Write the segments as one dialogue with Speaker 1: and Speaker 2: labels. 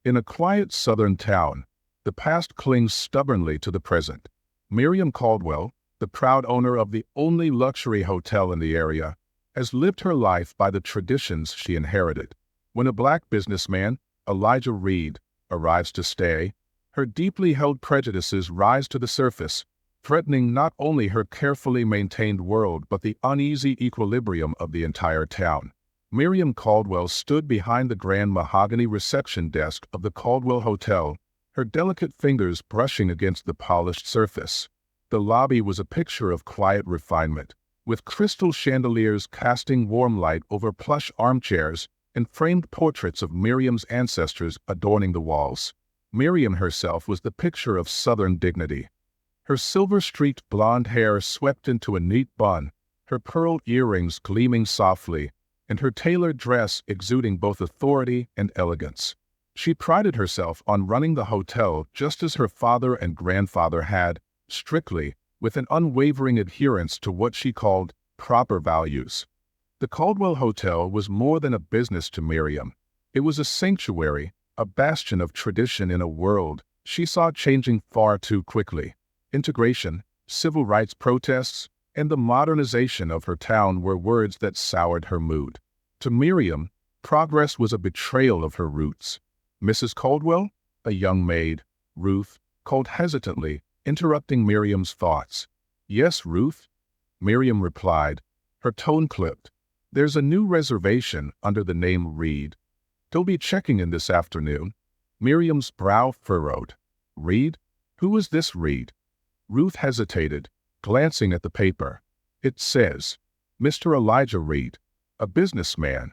Speaker 1: In a quiet southern town, the past clings stubbornly to the present. Miriam Caldwell, the proud owner of the only luxury hotel in the area, has lived her life by the traditions she inherited. When a black businessman, Elijah Reed, arrives to stay, her deeply held prejudices rise to the surface, threatening not only her carefully maintained world but the uneasy equilibrium of the entire town. Miriam Caldwell stood behind the grand mahogany reception desk of the Caldwell Hotel, her delicate fingers brushing against the polished surface. The lobby was a picture of quiet refinement, with crystal chandeliers casting warm light over plush armchairs and framed portraits of Miriam's ancestors adorning the walls. Miriam herself was the picture of Southern dignity. Her silver-streaked blonde hair swept into a neat bun, her pearl earrings gleaming softly, and her tailored dress exuding both authority and elegance. She prided herself on running the hotel just as her father and grandfather had, strictly, with an unwavering adherence to what she called proper values. The Caldwell Hotel was more than a business to Miriam. It was a sanctuary, a bastion of tradition in a world she saw changing far too quickly. Integration, civil rights protests, and the modernization of her town were words that soured her mood. To Miriam, progress was a betrayal of her roots. Mrs. Caldwell, a young maid, Ruth, called hesitantly, interrupting Miriam's thoughts. "Yes, Ruth," Miriam replied, her tone clipped. "There's a new reservation under the name Reed. They'll be checking in this afternoon." Miriam's brow furrowed. "Reed? Who is this Reed?" Ruth hesitated, glancing at the paper. "It says, Mr. Elijah Reed, a businessman."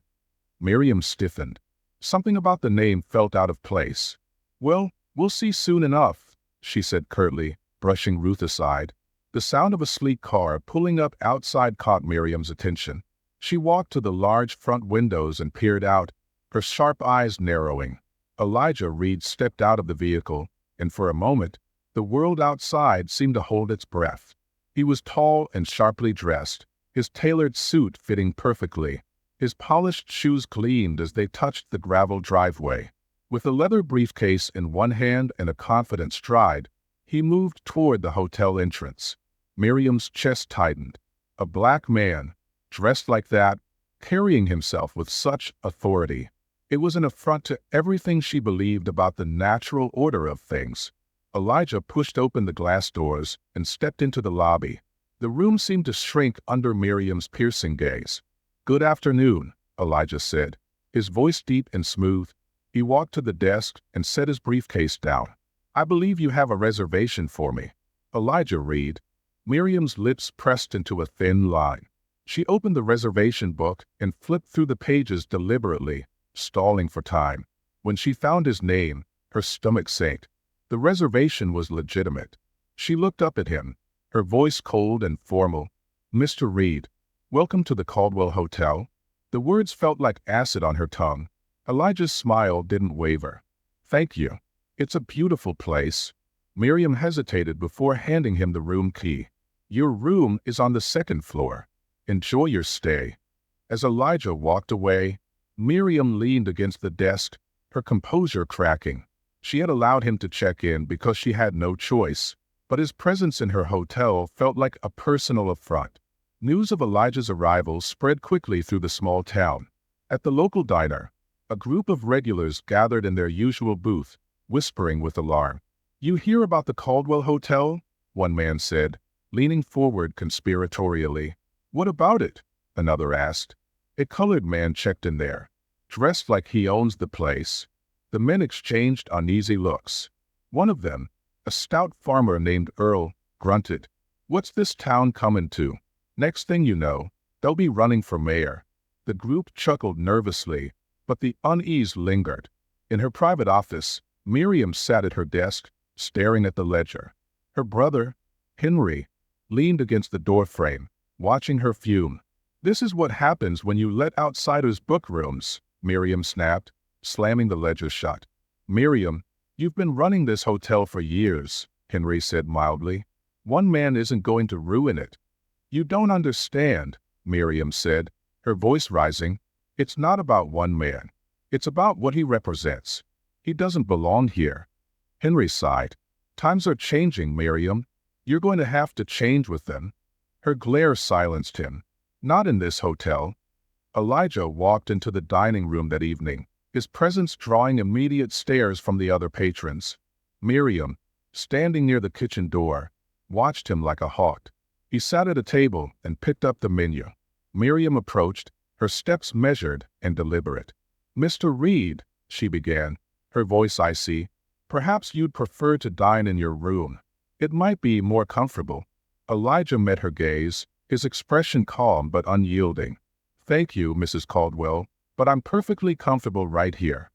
Speaker 1: Miriam stiffened. Something about the name felt out of place. "Well, we'll see soon enough," she said curtly, brushing Ruth aside. The sound of a sleek car pulling up outside caught Miriam's attention. She walked to the large front windows and peered out, her sharp eyes narrowing. Elijah Reed stepped out of the vehicle, and for a moment, the world outside seemed to hold its breath. He was tall and sharply dressed, his tailored suit fitting perfectly. His polished shoes gleamed as they touched the gravel driveway. With a leather briefcase in one hand and a confident stride, he moved toward the hotel entrance. Miriam's chest tightened. A black man, dressed like that, carrying himself with such authority. It was an affront to everything she believed about the natural order of things. Elijah pushed open the glass doors and stepped into the lobby. The room seemed to shrink under Miriam's piercing gaze. "Good afternoon," Elijah said, his voice deep and smooth. He walked to the desk and set his briefcase down. "I believe you have a reservation for me." Elijah Reed. Miriam's lips pressed into a thin line. She opened the reservation book and flipped through the pages deliberately, stalling for time. When she found his name, her stomach sank. The reservation was legitimate. She looked up at him, her voice cold and formal. "Mr. Reed, welcome to the Caldwell Hotel." The words felt like acid on her tongue. Elijah's smile didn't waver. "Thank you. It's a beautiful place." Miriam hesitated before handing him the room key. "Your room is on the second floor. Enjoy your stay." As Elijah walked away, Miriam leaned against the desk, her composure cracking. She had allowed him to check in because she had no choice, but his presence in her hotel felt like a personal affront. News of Elijah's arrival spread quickly through the small town. At the local diner, a group of regulars gathered in their usual booth, whispering with alarm. "You hear about the Caldwell Hotel?" one man said, leaning forward conspiratorially. "What about it?" another asked. A colored man checked in there, dressed like he owns the place. The men exchanged uneasy looks. One of them, a stout farmer named Earl, grunted, "What's this town coming to? Next thing you know, they'll be running for mayor." The group chuckled nervously, but the unease lingered. In her private office, Miriam sat at her desk, staring at the ledger. Her brother, Henry, leaned against the doorframe, watching her fume. "This is what happens when you let outsiders book rooms," Miriam snapped, slamming the ledger shut. "Miriam, you've been running this hotel for years," Henry said mildly. "One man isn't going to ruin it." "You don't understand," Miriam said, her voice rising. "It's not about one man. It's about what he represents. He doesn't belong here. Henry sighed. Times are changing, Miriam. You're going to have to change with them. Her glare silenced him. Not in this hotel. Elijah walked into the dining room that evening, his presence drawing immediate stares from the other patrons. Miriam, standing near the kitchen door, watched him like a hawk. He sat at a table and picked up the menu. Miriam approached, her steps measured and deliberate. "Mr. Reed," she began, her voice icy, "perhaps you'd prefer to dine in your room. It might be more comfortable." Elijah met her gaze, his expression calm but unyielding. "Thank you, Mrs. Caldwell, but I'm perfectly comfortable right here."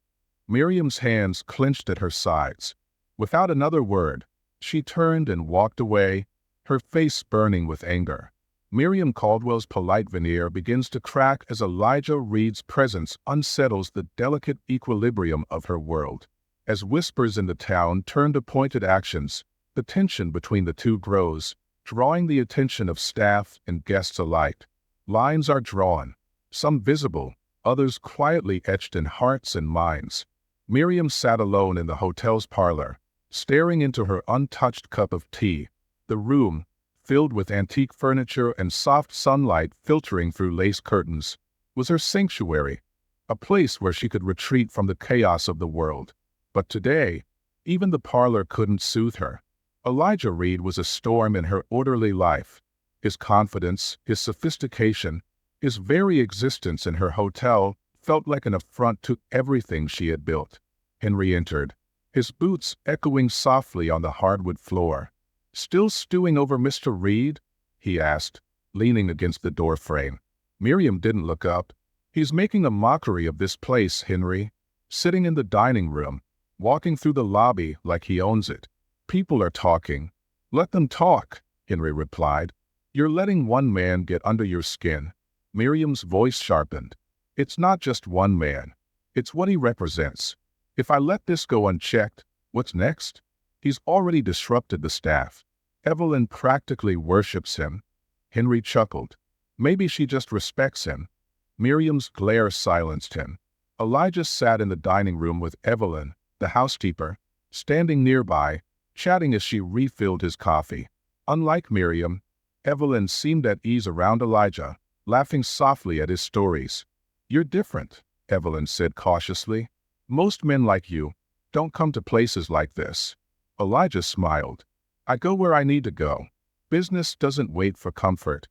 Speaker 1: Miriam's hands clenched at her sides. Without another word, she turned and walked away, her face burning with anger. Miriam Caldwell's polite veneer begins to crack as Elijah Reed's presence unsettles the delicate equilibrium of her world. As whispers in the town turn to pointed actions, the tension between the two grows, drawing the attention of staff and guests alike. Lines are drawn, some visible, others quietly etched in hearts and minds. Miriam sat alone in the hotel's parlor, staring into her untouched cup of tea. The room, filled with antique furniture and soft sunlight filtering through lace curtains, was her sanctuary, a place where she could retreat from the chaos of the world. But today, even the parlor couldn't soothe her. Elijah Reed was a storm in her orderly life. His confidence, his sophistication, his very existence in her hotel felt like an affront to everything she had built. Henry entered, his boots echoing softly on the hardwood floor. "Still stewing over Mr. Reed?" he asked, leaning against the doorframe. Miriam didn't look up. "He's making a mockery of this place, Henry. Sitting in the dining room, walking through the lobby like he owns it. People are talking." "Let them talk," Henry replied. "You're letting one man get under your skin." Miriam's voice sharpened. "It's not just one man. It's what he represents. If I let this go unchecked, what's next? He's already disrupted the staff. Evelyn practically worships him." Henry chuckled. "Maybe she just respects him." Miriam's glare silenced him. Elijah sat in the dining room with Evelyn, the housekeeper, standing nearby, chatting as she refilled his coffee. Unlike Miriam, Evelyn seemed at ease around Elijah, laughing softly at his stories. "You're different," Evelyn said cautiously. "Most men like you don't come to places like this." Elijah smiled. "I go where I need to go. Business doesn't wait for comfort."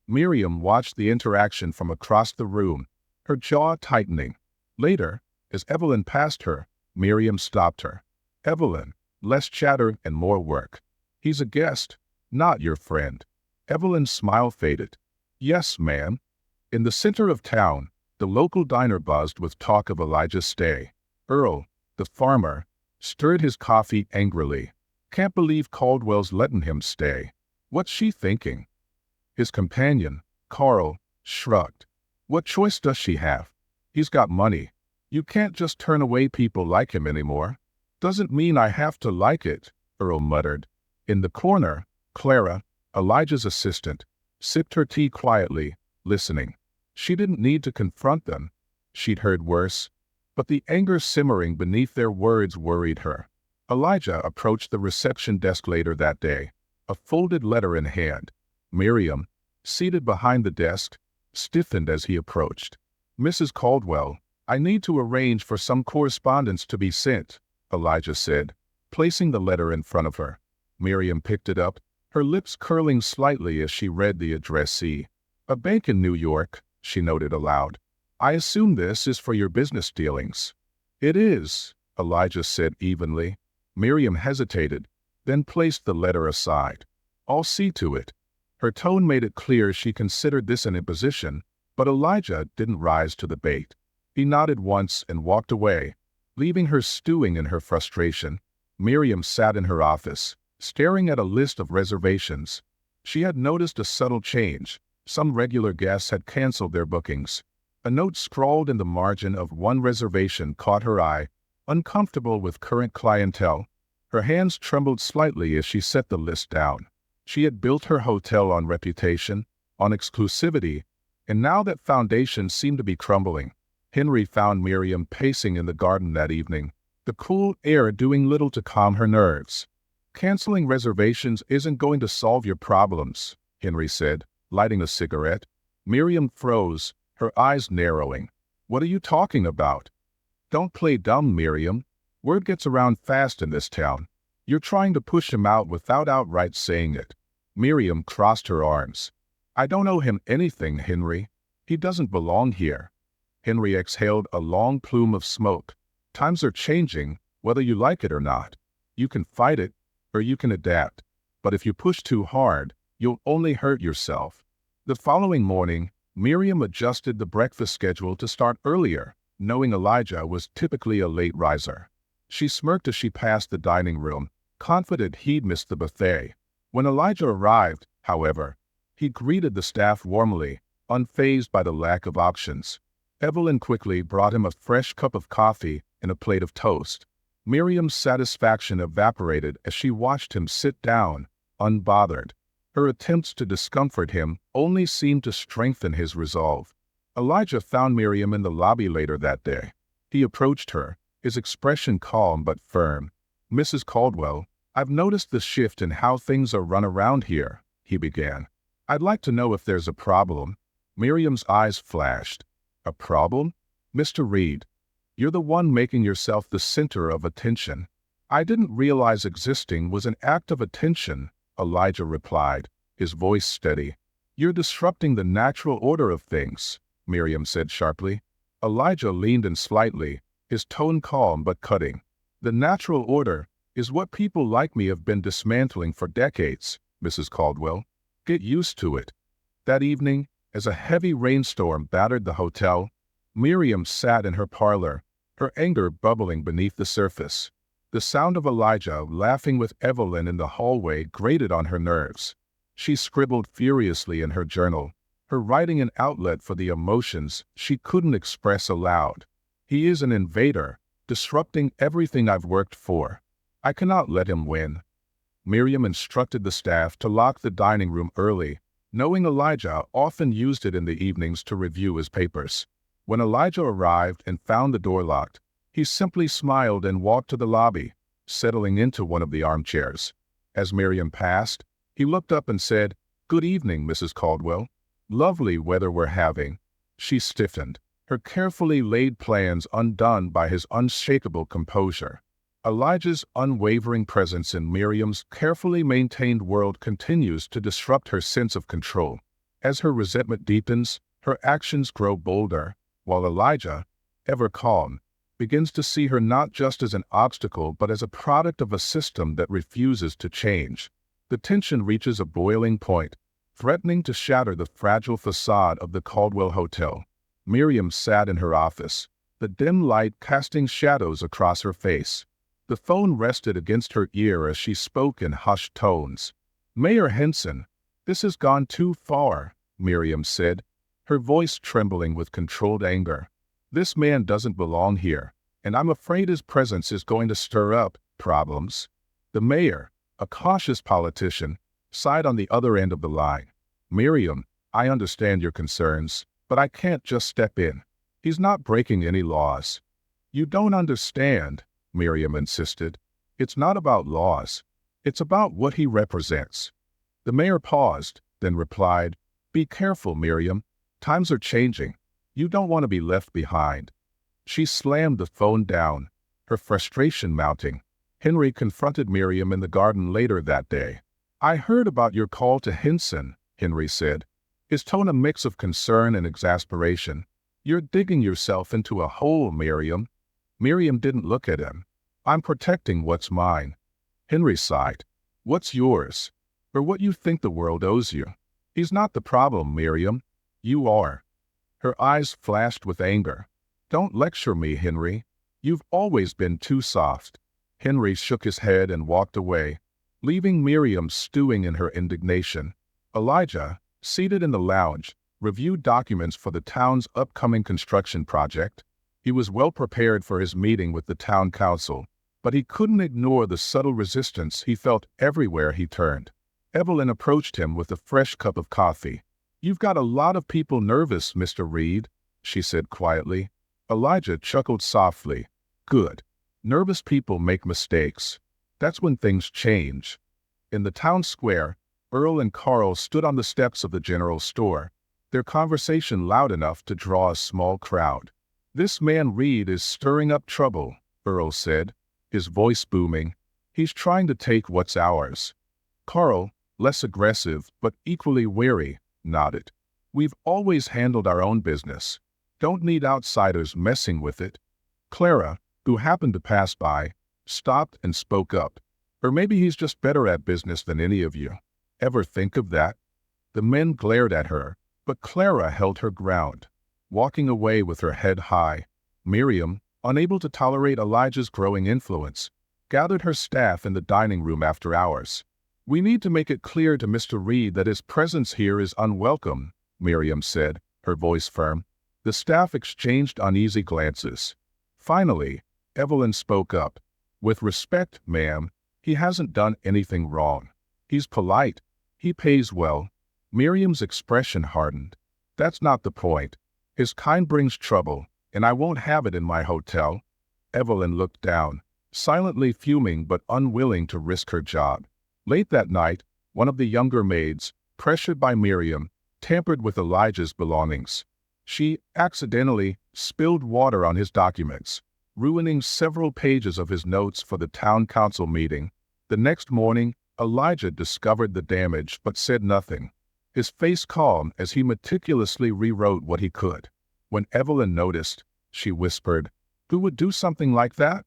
Speaker 1: Miriam watched the interaction from across the room, her jaw tightening. Later, as Evelyn passed her, Miriam stopped her. "Evelyn, less chatter and more work. He's a guest, not your friend." Evelyn's smile faded. "Yes, ma'am." In the center of town, the local diner buzzed with talk of Elijah's stay. Earl, the farmer, stirred his coffee angrily. "Can't believe Caldwell's letting him stay. What's she thinking?" His companion, Carl, shrugged. "What choice does she have? He's got money. You can't just turn away people like him anymore." "Doesn't mean I have to like it," Earl muttered. In the corner, Clara, Elijah's assistant, sipped her tea quietly, listening. She didn't need to confront them. She'd heard worse. But the anger simmering beneath their words worried her. Elijah approached the reception desk later that day, a folded letter in hand. Miriam, seated behind the desk, stiffened as he approached. "Mrs. Caldwell, I need to arrange for some correspondence to be sent," Elijah said, placing the letter in front of her. Miriam picked it up, her lips curling slightly as she read the addressee. "A bank in New York," she noted aloud. "I assume this is for your business dealings." "It is," Elijah said evenly. Miriam hesitated, then placed the letter aside. "I'll see to it." Her tone made it clear she considered this an imposition, but Elijah didn't rise to the bait. He nodded once and walked away, leaving her stewing in her frustration. Miriam sat in her office, staring at a list of reservations. She had noticed a subtle change. Some regular guests had canceled their bookings. A note scrawled in the margin of one reservation caught her eye. Uncomfortable with current clientele, her hands trembled slightly as she set the list down. She had built her hotel on reputation, on exclusivity, and now that foundation seemed to be crumbling. Henry found Miriam pacing in the garden that evening, the cool air doing little to calm her nerves. Canceling reservations isn't going to solve your problems, Henry said, lighting a cigarette. Miriam froze, her eyes narrowing. What are you talking about? Don't play dumb, Miriam. Word gets around fast in this town. You're trying to push him out without outright saying it. Miriam crossed her arms. I don't owe him anything, Henry. He doesn't belong here. Henry exhaled a long plume of smoke. Times are changing, whether you like it or not. You can fight it, or you can adapt. But if you push too hard, you'll only hurt yourself. The following morning, Miriam adjusted the breakfast schedule to start earlier, knowing Elijah was typically a late riser. She smirked as she passed the dining room, confident he'd missed the buffet. When Elijah arrived, however, he greeted the staff warmly, unfazed by the lack of options. Evelyn quickly brought him a fresh cup of coffee and a plate of toast. Miriam's satisfaction evaporated as she watched him sit down, unbothered. Her attempts to discomfort him only seemed to strengthen his resolve. Elijah found Miriam in the lobby later that day. He approached her, his expression calm but firm. Mrs. Caldwell, I've noticed the shift in how things are run around here, he began. I'd like to know if there's a problem. Miriam's eyes flashed. A problem? Mr. Reed, you're the one making yourself the center of attention. I didn't realize existing was an act of attention, Elijah replied, his voice steady. You're disrupting the natural order of things, Miriam said sharply. Elijah leaned in slightly, his tone calm but cutting. The natural order is what people like me have been dismantling for decades, Mrs. Caldwell. Get used to it. That evening, as a heavy rainstorm battered the hotel, Miriam sat in her parlor, her anger bubbling beneath the surface. The sound of Elijah laughing with Evelyn in the hallway grated on her nerves. She scribbled furiously in her journal, her writing an outlet for the emotions she couldn't express aloud. He is an invader, disrupting everything I've worked for. I cannot let him win. Miriam instructed the staff to lock the dining room early, knowing Elijah often used it in the evenings to review his papers. When Elijah arrived and found the door locked, he simply smiled and walked to the lobby, settling into one of the armchairs. As Miriam passed, he looked up and said, "Good evening, Mrs. Caldwell. Lovely weather we're having." She stiffened, her carefully laid plans undone by his unshakable composure. Elijah's unwavering presence in Miriam's carefully maintained world continues to disrupt her sense of control. As her resentment deepens, her actions grow bolder, while Elijah, ever calm, begins to see her not just as an obstacle but as a product of a system that refuses to change. The tension reaches a boiling point, threatening to shatter the fragile facade of the Caldwell Hotel. Miriam sat in her office, the dim light casting shadows across her face. The phone rested against her ear as she spoke in hushed tones. "Mayor Henson, this has gone too far," Miriam said, her voice trembling with controlled anger. "This man doesn't belong here, and I'm afraid his presence is going to stir up problems." The mayor, a cautious politician, sighed on the other end of the line. "Miriam, I understand your concerns, but I can't just step in. He's not breaking any laws." "You don't understand," Miriam insisted. "It's not about laws. It's about what he represents." The mayor paused, then replied, "Be careful, Miriam. Times are changing. You don't want to be left behind." She slammed the phone down, her frustration mounting. Henry confronted Miriam in the garden later that day. "I heard about your call to Henson," Henry said, his tone a mix of concern and exasperation. "You're digging yourself into a hole, Miriam." Miriam didn't look at him. "I'm protecting what's mine." Henry sighed. "What's yours? Or what you think the world owes you? He's not the problem, Miriam. You are." Her eyes flashed with anger. "Don't lecture me, Henry. You've always been too soft." Henry shook his head and walked away, leaving Miriam stewing in her indignation. Elijah, seated in the lounge, reviewed documents for the town's upcoming construction project. He was well prepared for his meeting with the town council, but he couldn't ignore the subtle resistance he felt everywhere he turned. Evelyn approached him with a fresh cup of coffee. "You've got a lot of people nervous, Mr. Reed," she said quietly. Elijah chuckled softly. "Good. Nervous people make mistakes. That's when things change. In the town square, Earl and Carl stood on the steps of the general store, their conversation loud enough to draw a small crowd. "This man Reed is stirring up trouble," Earl said, his voice booming. "He's trying to take what's ours." Carl, less aggressive but equally wary, nodded. "We've always handled our own business. Don't need outsiders messing with it." Clara, who happened to pass by, stopped and spoke up. "Or maybe he's just better at business than any of you. Ever think of that?" The men glared at her, but Clara held her ground, walking away with her head high. Miriam, unable to tolerate Elijah's growing influence, gathered her staff in the dining room after hours. "We need to make it clear to Mr. Reed that his presence here is unwelcome," Miriam said, her voice firm. The staff exchanged uneasy glances. Finally, Evelyn spoke up. "With respect, ma'am, he hasn't done anything wrong. He's polite. He pays well." Miriam's expression hardened. "That's not the point. His kind brings trouble, and I won't have it in my hotel." Evelyn looked down, silently fuming but unwilling to risk her job. Late that night, one of the younger maids, pressured by Miriam, tampered with Elijah's belongings. She accidentally spilled water on his documents, ruining several pages of his notes for the town council meeting. The next morning, Elijah discovered the damage but said nothing, his face calm as he meticulously rewrote what he could. When Evelyn noticed, she whispered, "Who would do something like that?"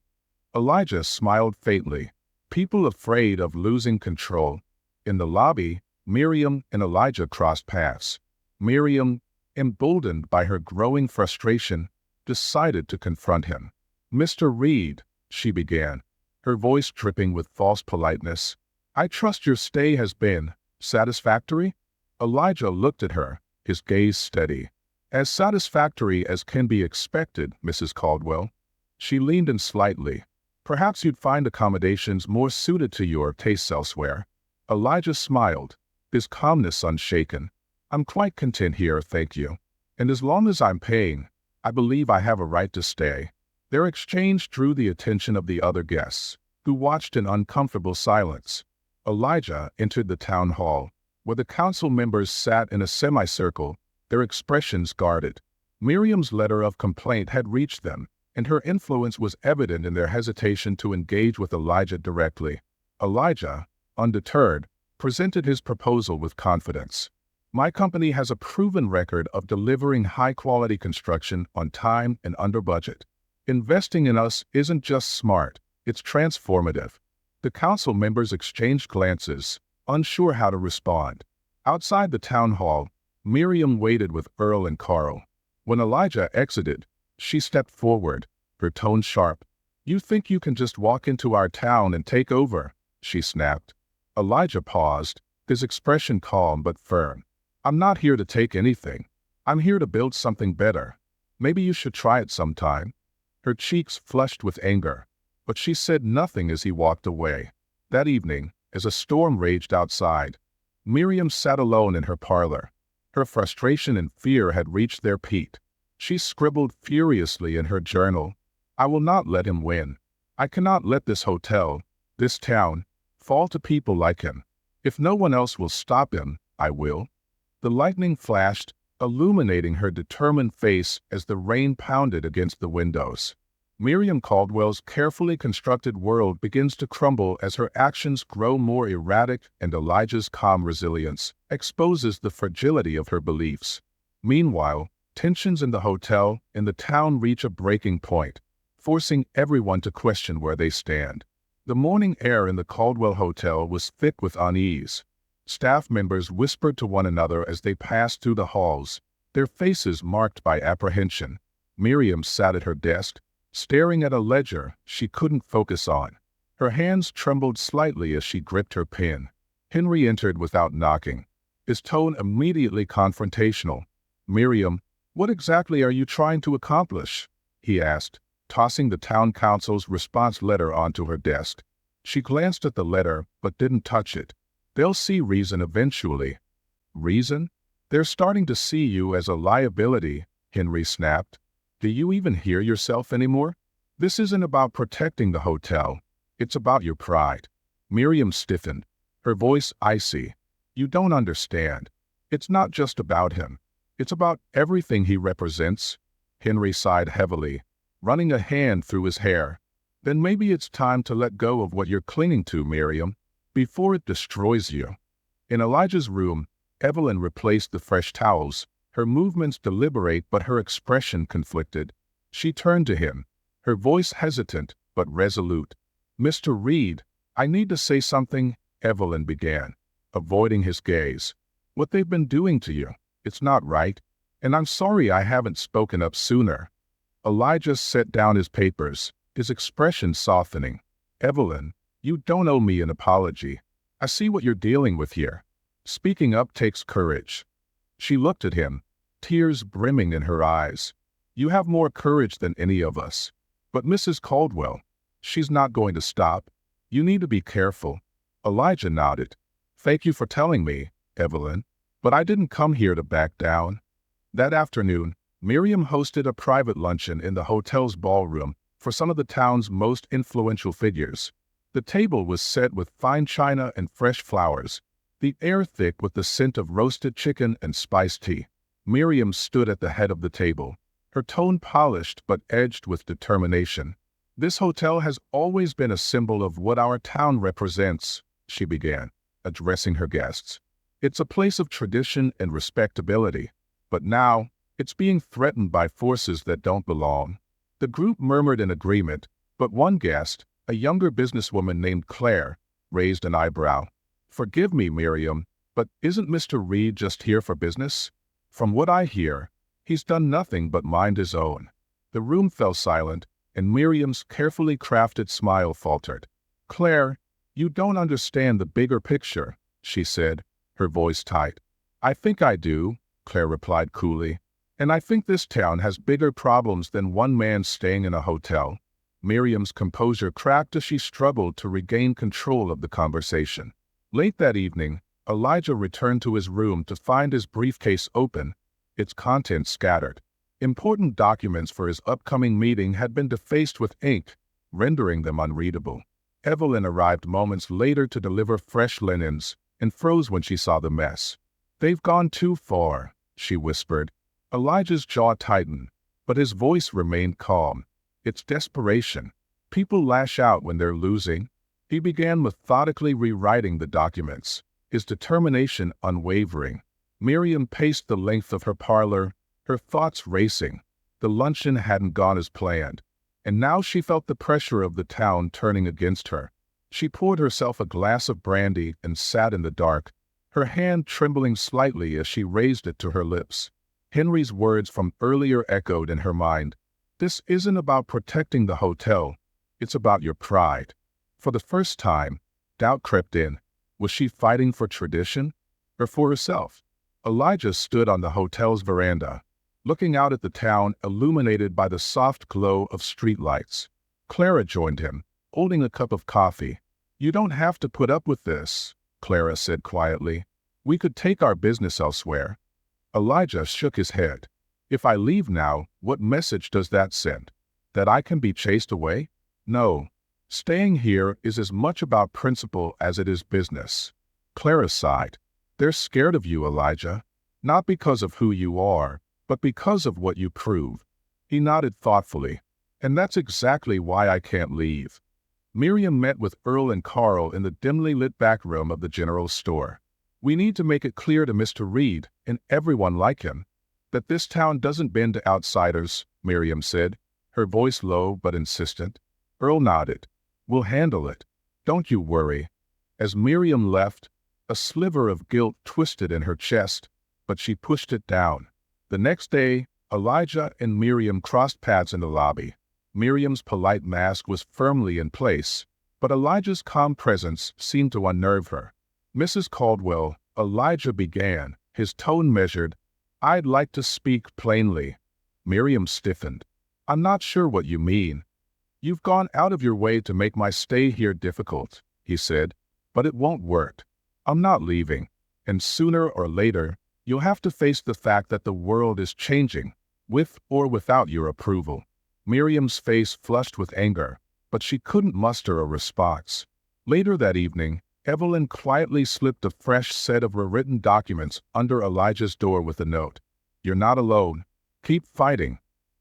Speaker 1: Elijah smiled faintly. "People afraid of losing control." In the lobby, Miriam and Elijah crossed paths. Miriam, emboldened by her growing frustration, decided to confront him. "Mr. Reed," she began, her voice dripping with false politeness, "I trust your stay has been satisfactory?" Elijah looked at her, his gaze steady. "As satisfactory as can be expected, Mrs. Caldwell." She leaned in slightly. "Perhaps you'd find accommodations more suited to your tastes elsewhere." Elijah smiled, his calmness unshaken. "I'm quite content here, thank you. And as long as I'm paying, I believe I have a right to stay." Their exchange drew the attention of the other guests, who watched in uncomfortable silence. Elijah entered the town hall, where the council members sat in a semicircle, their expressions guarded. Miriam's letter of complaint had reached them, and her influence was evident in their hesitation to engage with Elijah directly. Elijah, undeterred, presented his proposal with confidence. "My company has a proven record of delivering high-quality construction on time and under budget. Investing in us isn't just smart, it's transformative." The council members exchanged glances, unsure how to respond. Outside the town hall, Miriam waited with Earl and Carl. When Elijah exited, she stepped forward, her tone sharp. "You think you can just walk into our town and take over?" she snapped. Elijah paused, his expression calm but firm. "I'm not here to take anything. I'm here to build something better. Maybe you should try it sometime." Her cheeks flushed with anger, but she said nothing as he walked away. That evening, as a storm raged outside, Miriam sat alone in her parlor. Her frustration and fear had reached their peak. She scribbled furiously in her journal, "I will not let him win. I cannot let this hotel, this town, fall to people like him. If no one else will stop him, I will." The lightning flashed, illuminating her determined face as the rain pounded against the windows. Miriam Caldwell's carefully constructed world begins to crumble as her actions grow more erratic, and Elijah's calm resilience exposes the fragility of her beliefs. Meanwhile, tensions in the hotel and the town reach a breaking point, forcing everyone to question where they stand. The morning air in the Caldwell Hotel was thick with unease. Staff members whispered to one another as they passed through the halls, their faces marked by apprehension. Miriam sat at her desk, staring at a ledger she couldn't focus on. Her hands trembled slightly as she gripped her pen. Henry entered without knocking, his tone immediately confrontational. "Miriam, what exactly are you trying to accomplish?" he asked, tossing the town council's response letter onto her desk. She glanced at the letter but didn't touch it. "They'll see reason eventually." "Reason? They're starting to see you as a liability," Henry snapped. "Do you even hear yourself anymore?" This isn't about protecting the hotel. It's about your pride. Miriam stiffened, her voice icy. You don't understand. It's not just about him. It's about everything he represents. Henry sighed heavily, running a hand through his hair. Then maybe it's time to let go of what you're clinging to, Miriam, before it destroys you. In Elijah's room, Evelyn replaced the fresh towels, her movements deliberate but her expression conflicted. She turned to him, her voice hesitant but resolute. "Mr. Reed, I need to say something," Evelyn began, avoiding his gaze. "What they've been doing to you, it's not right, and I'm sorry I haven't spoken up sooner." Elijah set down his papers, his expression softening. "Evelyn, you don't owe me an apology. I see what you're dealing with here. Speaking up takes courage." She looked at him, tears brimming in her eyes. "You have more courage than any of us. But Mrs. Caldwell, she's not going to stop. You need to be careful." Elijah nodded. "Thank you for telling me, Evelyn, but I didn't come here to back down." That afternoon, Miriam hosted a private luncheon in the hotel's ballroom for some of the town's most influential figures. The table was set with fine china and fresh flowers, the air thick with the scent of roasted chicken and spiced tea. Miriam stood at the head of the table, her tone polished but edged with determination. "This hotel has always been a symbol of what our town represents," she began, addressing her guests. "It's a place of tradition and respectability, but now it's being threatened by forces that don't belong." The group murmured in agreement, but one guest, a younger businesswoman named Claire, raised an eyebrow. "Forgive me, Miriam, but isn't Mr. Reed just here for business? From what I hear, he's done nothing but mind his own." The room fell silent, and Miriam's carefully crafted smile faltered. "Claire, you don't understand the bigger picture," she said, her voice tight. "I think I do," Claire replied coolly. "And I think this town has bigger problems than one man staying in a hotel." Miriam's composure cracked as she struggled to regain control of the conversation. Late that evening, Elijah returned to his room to find his briefcase open, its contents scattered. Important documents for his upcoming meeting had been defaced with ink, rendering them unreadable. Evelyn arrived moments later to deliver fresh linens and froze when she saw the mess. "They've gone too far," she whispered. Elijah's jaw tightened, but his voice remained calm. "It's desperation. People lash out when they're losing." He began methodically rewriting the documents, his determination unwavering. Miriam paced the length of her parlor, her thoughts racing. The luncheon hadn't gone as planned, and now she felt the pressure of the town turning against her. She poured herself a glass of brandy and sat in the dark, her hand trembling slightly as she raised it to her lips. Henry's words from earlier echoed in her mind. "This isn't about protecting the hotel. It's about your pride." For the first time, doubt crept in. Was she fighting for tradition or for herself? Elijah stood on the hotel's veranda, looking out at the town illuminated by the soft glow of streetlights. Clara joined him, holding a cup of coffee. "You don't have to put up with this," Clara said quietly. "We could take our business elsewhere." Elijah shook his head. "If I leave now, what message does that send? That I can be chased away? No. Staying here is as much about principle as it is business." Clara sighed. "They're scared of you, Elijah, not because of who you are, but because of what you prove." He nodded thoughtfully. "And that's exactly why I can't leave." Miriam met with Earl and Carl in the dimly lit back room of the general store. "We need to make it clear to Mr. Reed, and everyone like him, that this town doesn't bend to outsiders," Miriam said, her voice low but insistent. Earl nodded. "We'll handle it. Don't you worry." As Miriam left, a sliver of guilt twisted in her chest, but she pushed it down. The next day, Elijah and Miriam crossed paths in the lobby. Miriam's polite mask was firmly in place, but Elijah's calm presence seemed to unnerve her. "Mrs. Caldwell," Elijah began, his tone measured, "I'd like to speak plainly." Miriam stiffened. "I'm not sure what you mean." "You've gone out of your way to make my stay here difficult," he said, "but it won't work. I'm not leaving, and sooner or later, you'll have to face the fact that the world is changing, with or without your approval." Miriam's face flushed with anger, but she couldn't muster a response. Later that evening, Evelyn quietly slipped a fresh set of written documents under Elijah's door with a note. "You're not alone. Keep fighting."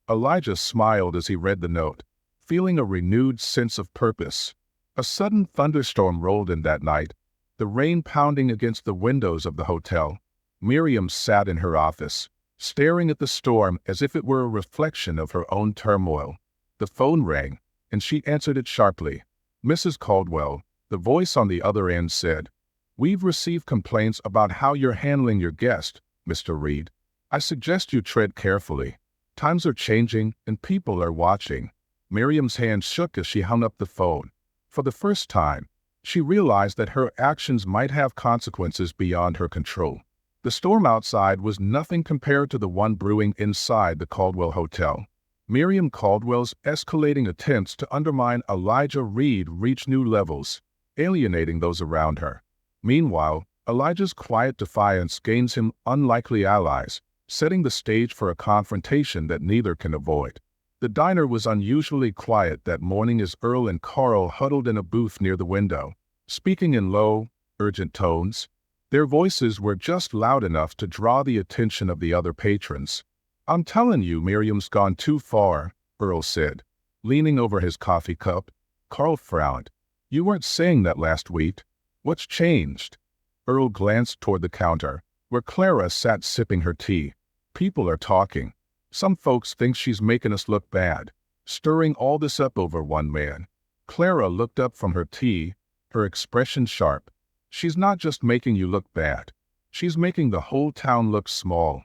Speaker 1: Elijah smiled as he read the note, feeling a renewed sense of purpose. A sudden thunderstorm rolled in that night, the rain pounding against the windows of the hotel. Miriam sat in her office, staring at the storm as if it were a reflection of her own turmoil. The phone rang, and she answered it sharply. "Mrs. Caldwell," the voice on the other end said. "We've received complaints about how you're handling your guest, Mr. Reed. I suggest you tread carefully. Times are changing, and people are watching." Miriam's hand shook as she hung up the phone. For the first time, she realized that her actions might have consequences beyond her control. The storm outside was nothing compared to the one brewing inside the Caldwell Hotel. Miriam Caldwell's escalating attempts to undermine Elijah Reed reached new levels, alienating those around her. Meanwhile, Elijah's quiet defiance gains him unlikely allies, setting the stage for a confrontation that neither can avoid. The diner was unusually quiet that morning as Earl and Carl huddled in a booth near the window, speaking in low, urgent tones. Their voices were just loud enough to draw the attention of the other patrons. "I'm telling you, Miriam's gone too far," Earl said, leaning over his coffee cup. Carl frowned. "You weren't saying that last week. What's changed?" Earl glanced toward the counter, where Clara sat sipping her tea. "People are talking. Some folks think she's making us look bad, stirring all this up over one man." Clara looked up from her tea, her expression sharp. "She's not just making you look bad. She's making the whole town look small."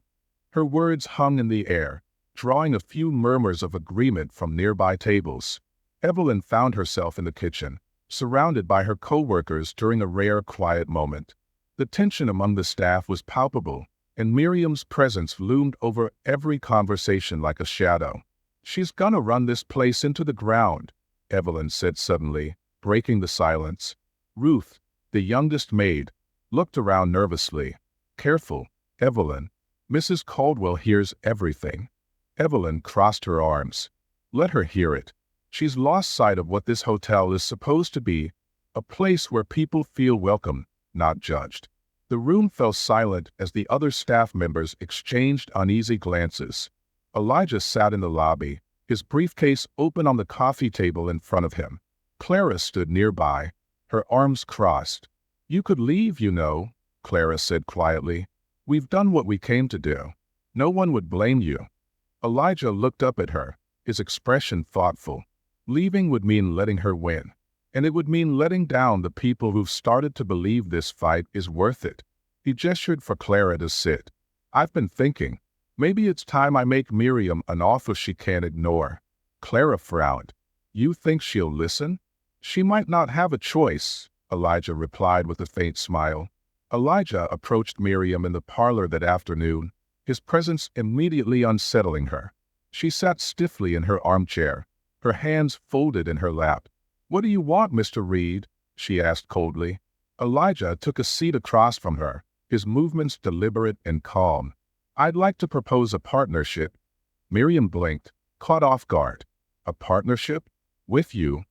Speaker 1: Her words hung in the air, drawing a few murmurs of agreement from nearby tables. Evelyn found herself in the kitchen, surrounded by her co-workers during a rare quiet moment. The tension among the staff was palpable, and Miriam's presence loomed over every conversation like a shadow. "She's gonna run this place into the ground," Evelyn said suddenly, breaking the silence. Ruth, the youngest maid, looked around nervously. "Careful, Evelyn. Mrs. Caldwell hears everything." Evelyn crossed her arms. "Let her hear it. She's lost sight of what this hotel is supposed to be, a place where people feel welcome, not judged." The room fell silent as the other staff members exchanged uneasy glances. Elijah sat in the lobby, his briefcase open on the coffee table in front of him. Clara stood nearby, her arms crossed. "You could leave, you know," Clara said quietly. "We've done what we came to do. No one would blame you." Elijah looked up at her, his expression thoughtful. Leaving would mean letting her win. And it would mean letting down the people who've started to believe this fight is worth it. He gestured for Clara to sit. "I've been thinking, maybe it's time I make Miriam an offer she can't ignore." Clara frowned. "You think she'll listen?" "She might not have a choice," Elijah replied with a faint smile. Elijah approached Miriam in the parlor that afternoon, his presence immediately unsettling her. She sat stiffly in her armchair, her hands folded in her lap. "What do you want, Mr. Reed?" she asked coldly. Elijah took a seat across from her, his movements deliberate and calm. "I'd like to propose a partnership." Miriam blinked, caught off guard. "A partnership? With you?"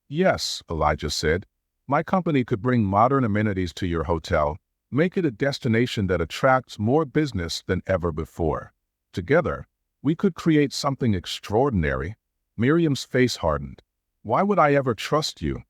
Speaker 1: "Yes," Elijah said. "My company could bring modern amenities to your hotel, make it a destination that attracts more business than ever before. Together, we could create something extraordinary." Miriam's face hardened. "Why would I ever trust you?"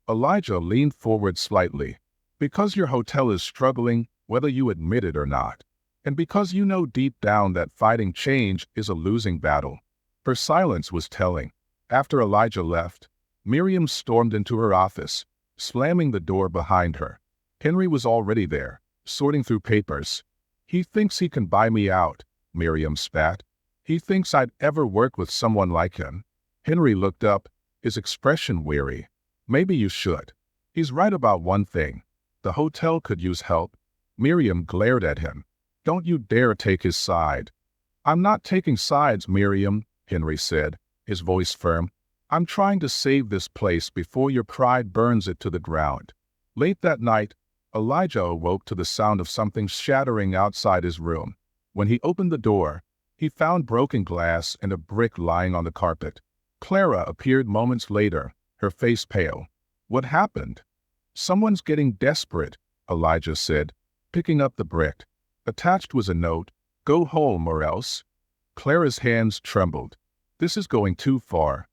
Speaker 1: Elijah leaned forward slightly. "Because your hotel is struggling, whether you admit it or not. And because you know deep down that fighting change is a losing battle." Her silence was telling. After Elijah left, Miriam stormed into her office, slamming the door behind her. Henry was already there, sorting through papers. "He thinks he can buy me out," Miriam spat. "He thinks I'd ever work with someone like him." Henry looked up, his expression weary. "Maybe you should. He's right about one thing. The hotel could use help." Miriam glared at him. "Don't you dare take his side." "I'm not taking sides, Miriam," Henry said, his voice firm. "I'm trying to save this place before your pride burns it to the ground." Late that night, Elijah awoke to the sound of something shattering outside his room. When he opened the door, he found broken glass and a brick lying on the carpet. Clara appeared moments later, her face pale. "What happened?" "Someone's getting desperate," Elijah said, picking up the brick. Attached was a note, "Go home or else." Clara's hands trembled. "This is going too far."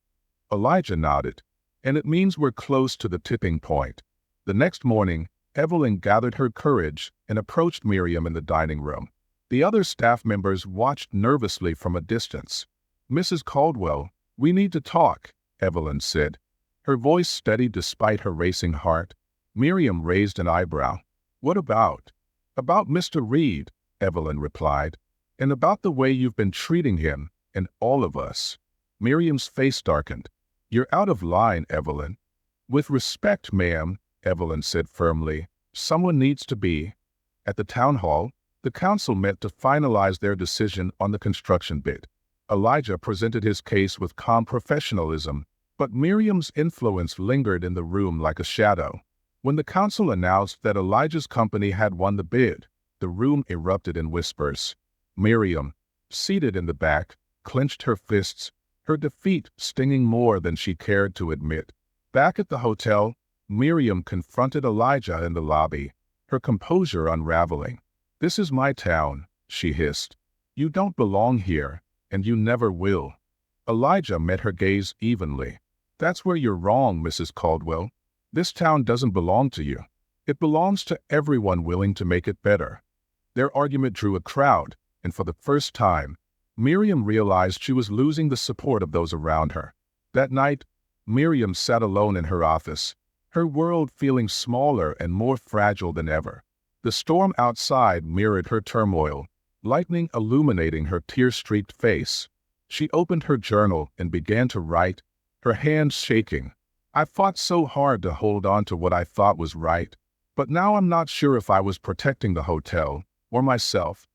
Speaker 1: Elijah nodded. "And it means we're close to the tipping point." The next morning, Evelyn gathered her courage and approached Miriam in the dining room. The other staff members watched nervously from a distance. "Mrs. Caldwell, we need to talk," Evelyn said. Her voice steady despite her racing heart. Miriam raised an eyebrow. "What about?" "About Mr. Reed," Evelyn replied, "and about the way you've been treating him and all of us." Miriam's face darkened. "You're out of line, Evelyn." "With respect, ma'am," Evelyn said firmly, "someone needs to be." At the town hall, the council met to finalize their decision on the construction bid. Elijah presented his case with calm professionalism, but Miriam's influence lingered in the room like a shadow. When the council announced that Elijah's company had won the bid, the room erupted in whispers. Miriam, seated in the back, clenched her fists, her defeat stinging more than she cared to admit. Back at the hotel, Miriam confronted Elijah in the lobby, her composure unraveling. "This is my town," she hissed. "You don't belong here, and you never will." Elijah met her gaze evenly. "That's where you're wrong, Mrs. Caldwell. This town doesn't belong to you. It belongs to everyone willing to make it better." Their argument drew a crowd, and for the first time, Miriam realized she was losing the support of those around her. That night, Miriam sat alone in her office, her world feeling smaller and more fragile than ever. The storm outside mirrored her turmoil, lightning illuminating her tear-streaked face. She opened her journal and began to write, her hands shaking. "I fought so hard to hold on to what I thought was right, but now I'm not sure if I was protecting the hotel or myself."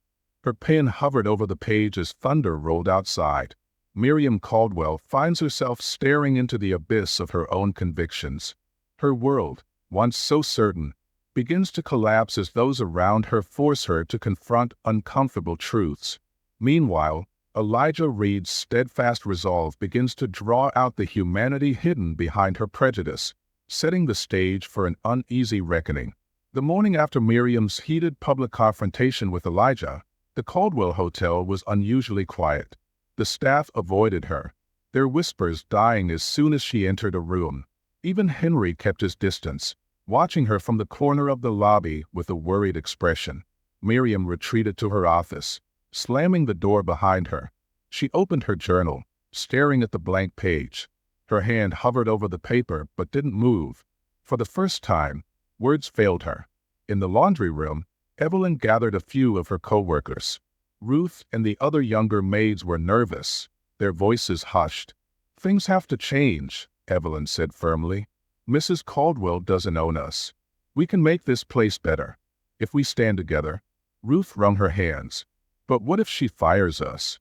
Speaker 1: Her pen hovered over the page as thunder rolled outside. Miriam Caldwell finds herself staring into the abyss of her own convictions. Her world, once so certain, begins to collapse as those around her force her to confront uncomfortable truths. Meanwhile, Elijah Reed's steadfast resolve begins to draw out the humanity hidden behind her prejudice, setting the stage for an uneasy reckoning. The morning after Miriam's heated public confrontation with Elijah, the Caldwell Hotel was unusually quiet. The staff avoided her, their whispers dying as soon as she entered a room. Even Henry kept his distance, watching her from the corner of the lobby with a worried expression. Miriam retreated to her office, slamming the door behind her. She opened her journal, staring at the blank page. Her hand hovered over the paper but didn't move. For the first time, words failed her. In the laundry room, Evelyn gathered a few of her co-workers. Ruth and the other younger maids were nervous, their voices hushed. "Things have to change," Evelyn said firmly. "Mrs. Caldwell doesn't own us. We can make this place better if we stand together." Ruth wrung her hands. "But what if she fires us?"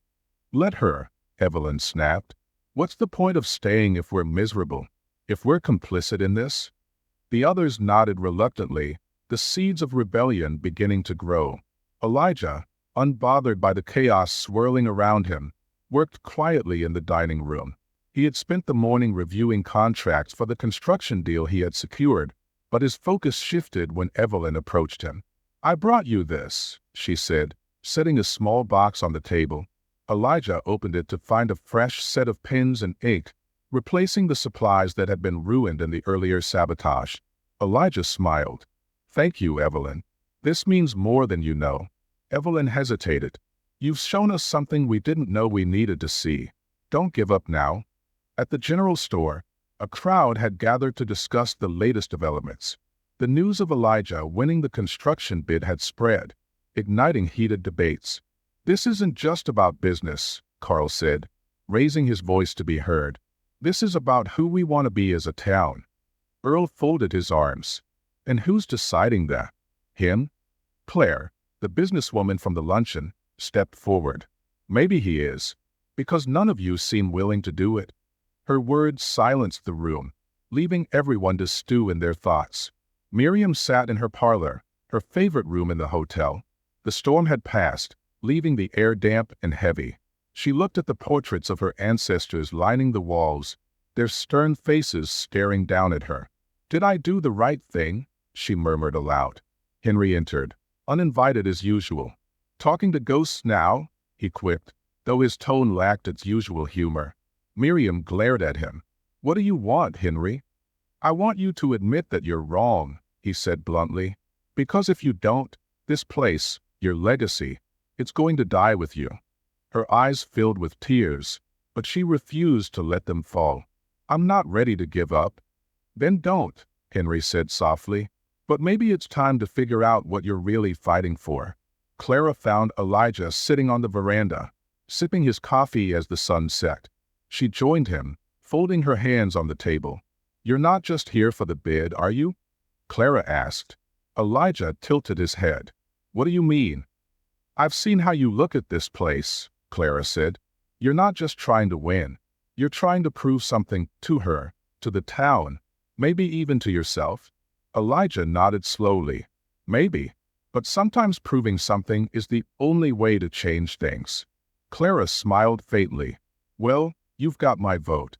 Speaker 1: "Let her," Evelyn snapped. "What's the point of staying if we're miserable, if we're complicit in this?" The others nodded reluctantly, the seeds of rebellion beginning to grow. Elijah, unbothered by the chaos swirling around him, worked quietly in the dining room. He had spent the morning reviewing contracts for the construction deal he had secured, but his focus shifted when Evelyn approached him. "I brought you this," she said, setting a small box on the table. Elijah opened it to find a fresh set of pens and ink, replacing the supplies that had been ruined in the earlier sabotage. Elijah smiled. "Thank you, Evelyn. This means more than you know." Evelyn hesitated. "You've shown us something we didn't know we needed to see. Don't give up now." At the general store, a crowd had gathered to discuss the latest developments. The news of Elijah winning the construction bid had spread, igniting heated debates. "This isn't just about business," Carl said, raising his voice to be heard. "This is about who we want to be as a town." Earl folded his arms. "And who's deciding that?" "Him?" Claire, the businesswoman from the luncheon, stepped forward. "Maybe he is, because none of you seem willing to do it." Her words silenced the room, leaving everyone to stew in their thoughts. Miriam sat in her parlor, her favorite room in the hotel. The storm had passed, leaving the air damp and heavy. She looked at the portraits of her ancestors lining the walls, their stern faces staring down at her. "Did I do the right thing?" she murmured aloud. Henry entered, uninvited as usual. "Talking to ghosts now?" he quipped, though his tone lacked its usual humor. Miriam glared at him. "What do you want, Henry?" "I want you to admit that you're wrong," he said bluntly. "Because if you don't, this place, your legacy, it's going to die with you." Her eyes filled with tears, but she refused to let them fall. "I'm not ready to give up." "Then don't," Henry said softly. "But maybe it's time to figure out what you're really fighting for." Clara found Elijah sitting on the veranda, sipping his coffee as the sun set. She joined him, folding her hands on the table. "You're not just here for the bid, are you?" Clara asked. Elijah tilted his head. "What do you mean?" "I've seen how you look at this place," Clara said. "You're not just trying to win. You're trying to prove something to her, to the town, maybe even to yourself." Elijah nodded slowly. "Maybe, but sometimes proving something is the only way to change things." Clara smiled faintly. "Well, you've got my vote."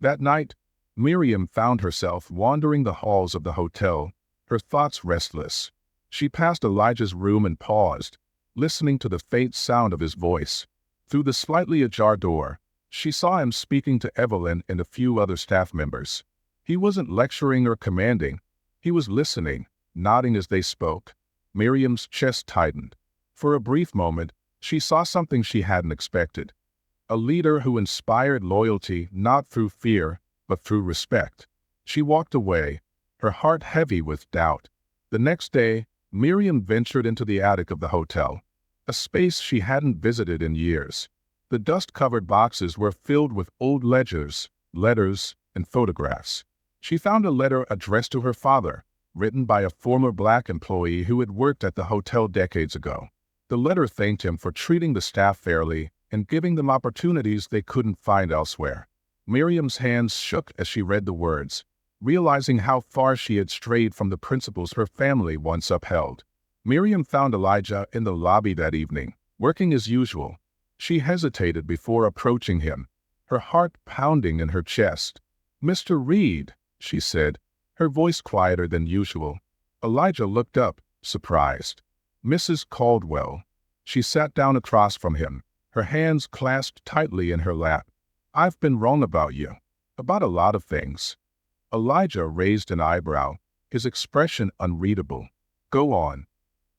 Speaker 1: That night, Miriam found herself wandering the halls of the hotel, her thoughts restless. She passed Elijah's room and paused, listening to the faint sound of his voice. Through the slightly ajar door, she saw him speaking to Evelyn and a few other staff members. He wasn't lecturing or commanding. He was listening, nodding as they spoke. Miriam's chest tightened. For a brief moment, she saw something she hadn't expected. A leader who inspired loyalty not through fear, but through respect. She walked away, her heart heavy with doubt. The next day, Miriam ventured into the attic of the hotel, a space she hadn't visited in years. The dust-covered boxes were filled with old ledgers, letters, and photographs. She found a letter addressed to her father, written by a former black employee who had worked at the hotel decades ago. The letter thanked him for treating the staff fairly and giving them opportunities they couldn't find elsewhere. Miriam's hands shook as she read the words, realizing how far she had strayed from the principles her family once upheld. Miriam found Elijah in the lobby that evening, working as usual. She hesitated before approaching him, her heart pounding in her chest. "Mr. Reed," she said, her voice quieter than usual. Elijah looked up, surprised. "Mrs. Caldwell." She sat down across from him, her hands clasped tightly in her lap. "I've been wrong about you. About a lot of things." Elijah raised an eyebrow, his expression unreadable. "Go on."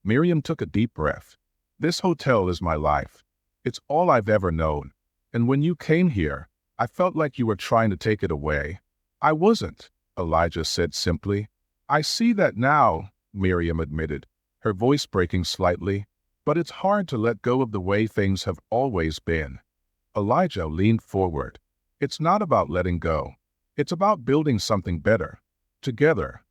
Speaker 1: Miriam took a deep breath. "This hotel is my life. It's all I've ever known. And when you came here, I felt like you were trying to take it away." "I wasn't," Elijah said simply. "I see that now," Miriam admitted, her voice breaking slightly. "But it's hard to let go of the way things have always been." Elijah leaned forward. "It's not about letting go. It's about building something better. Together."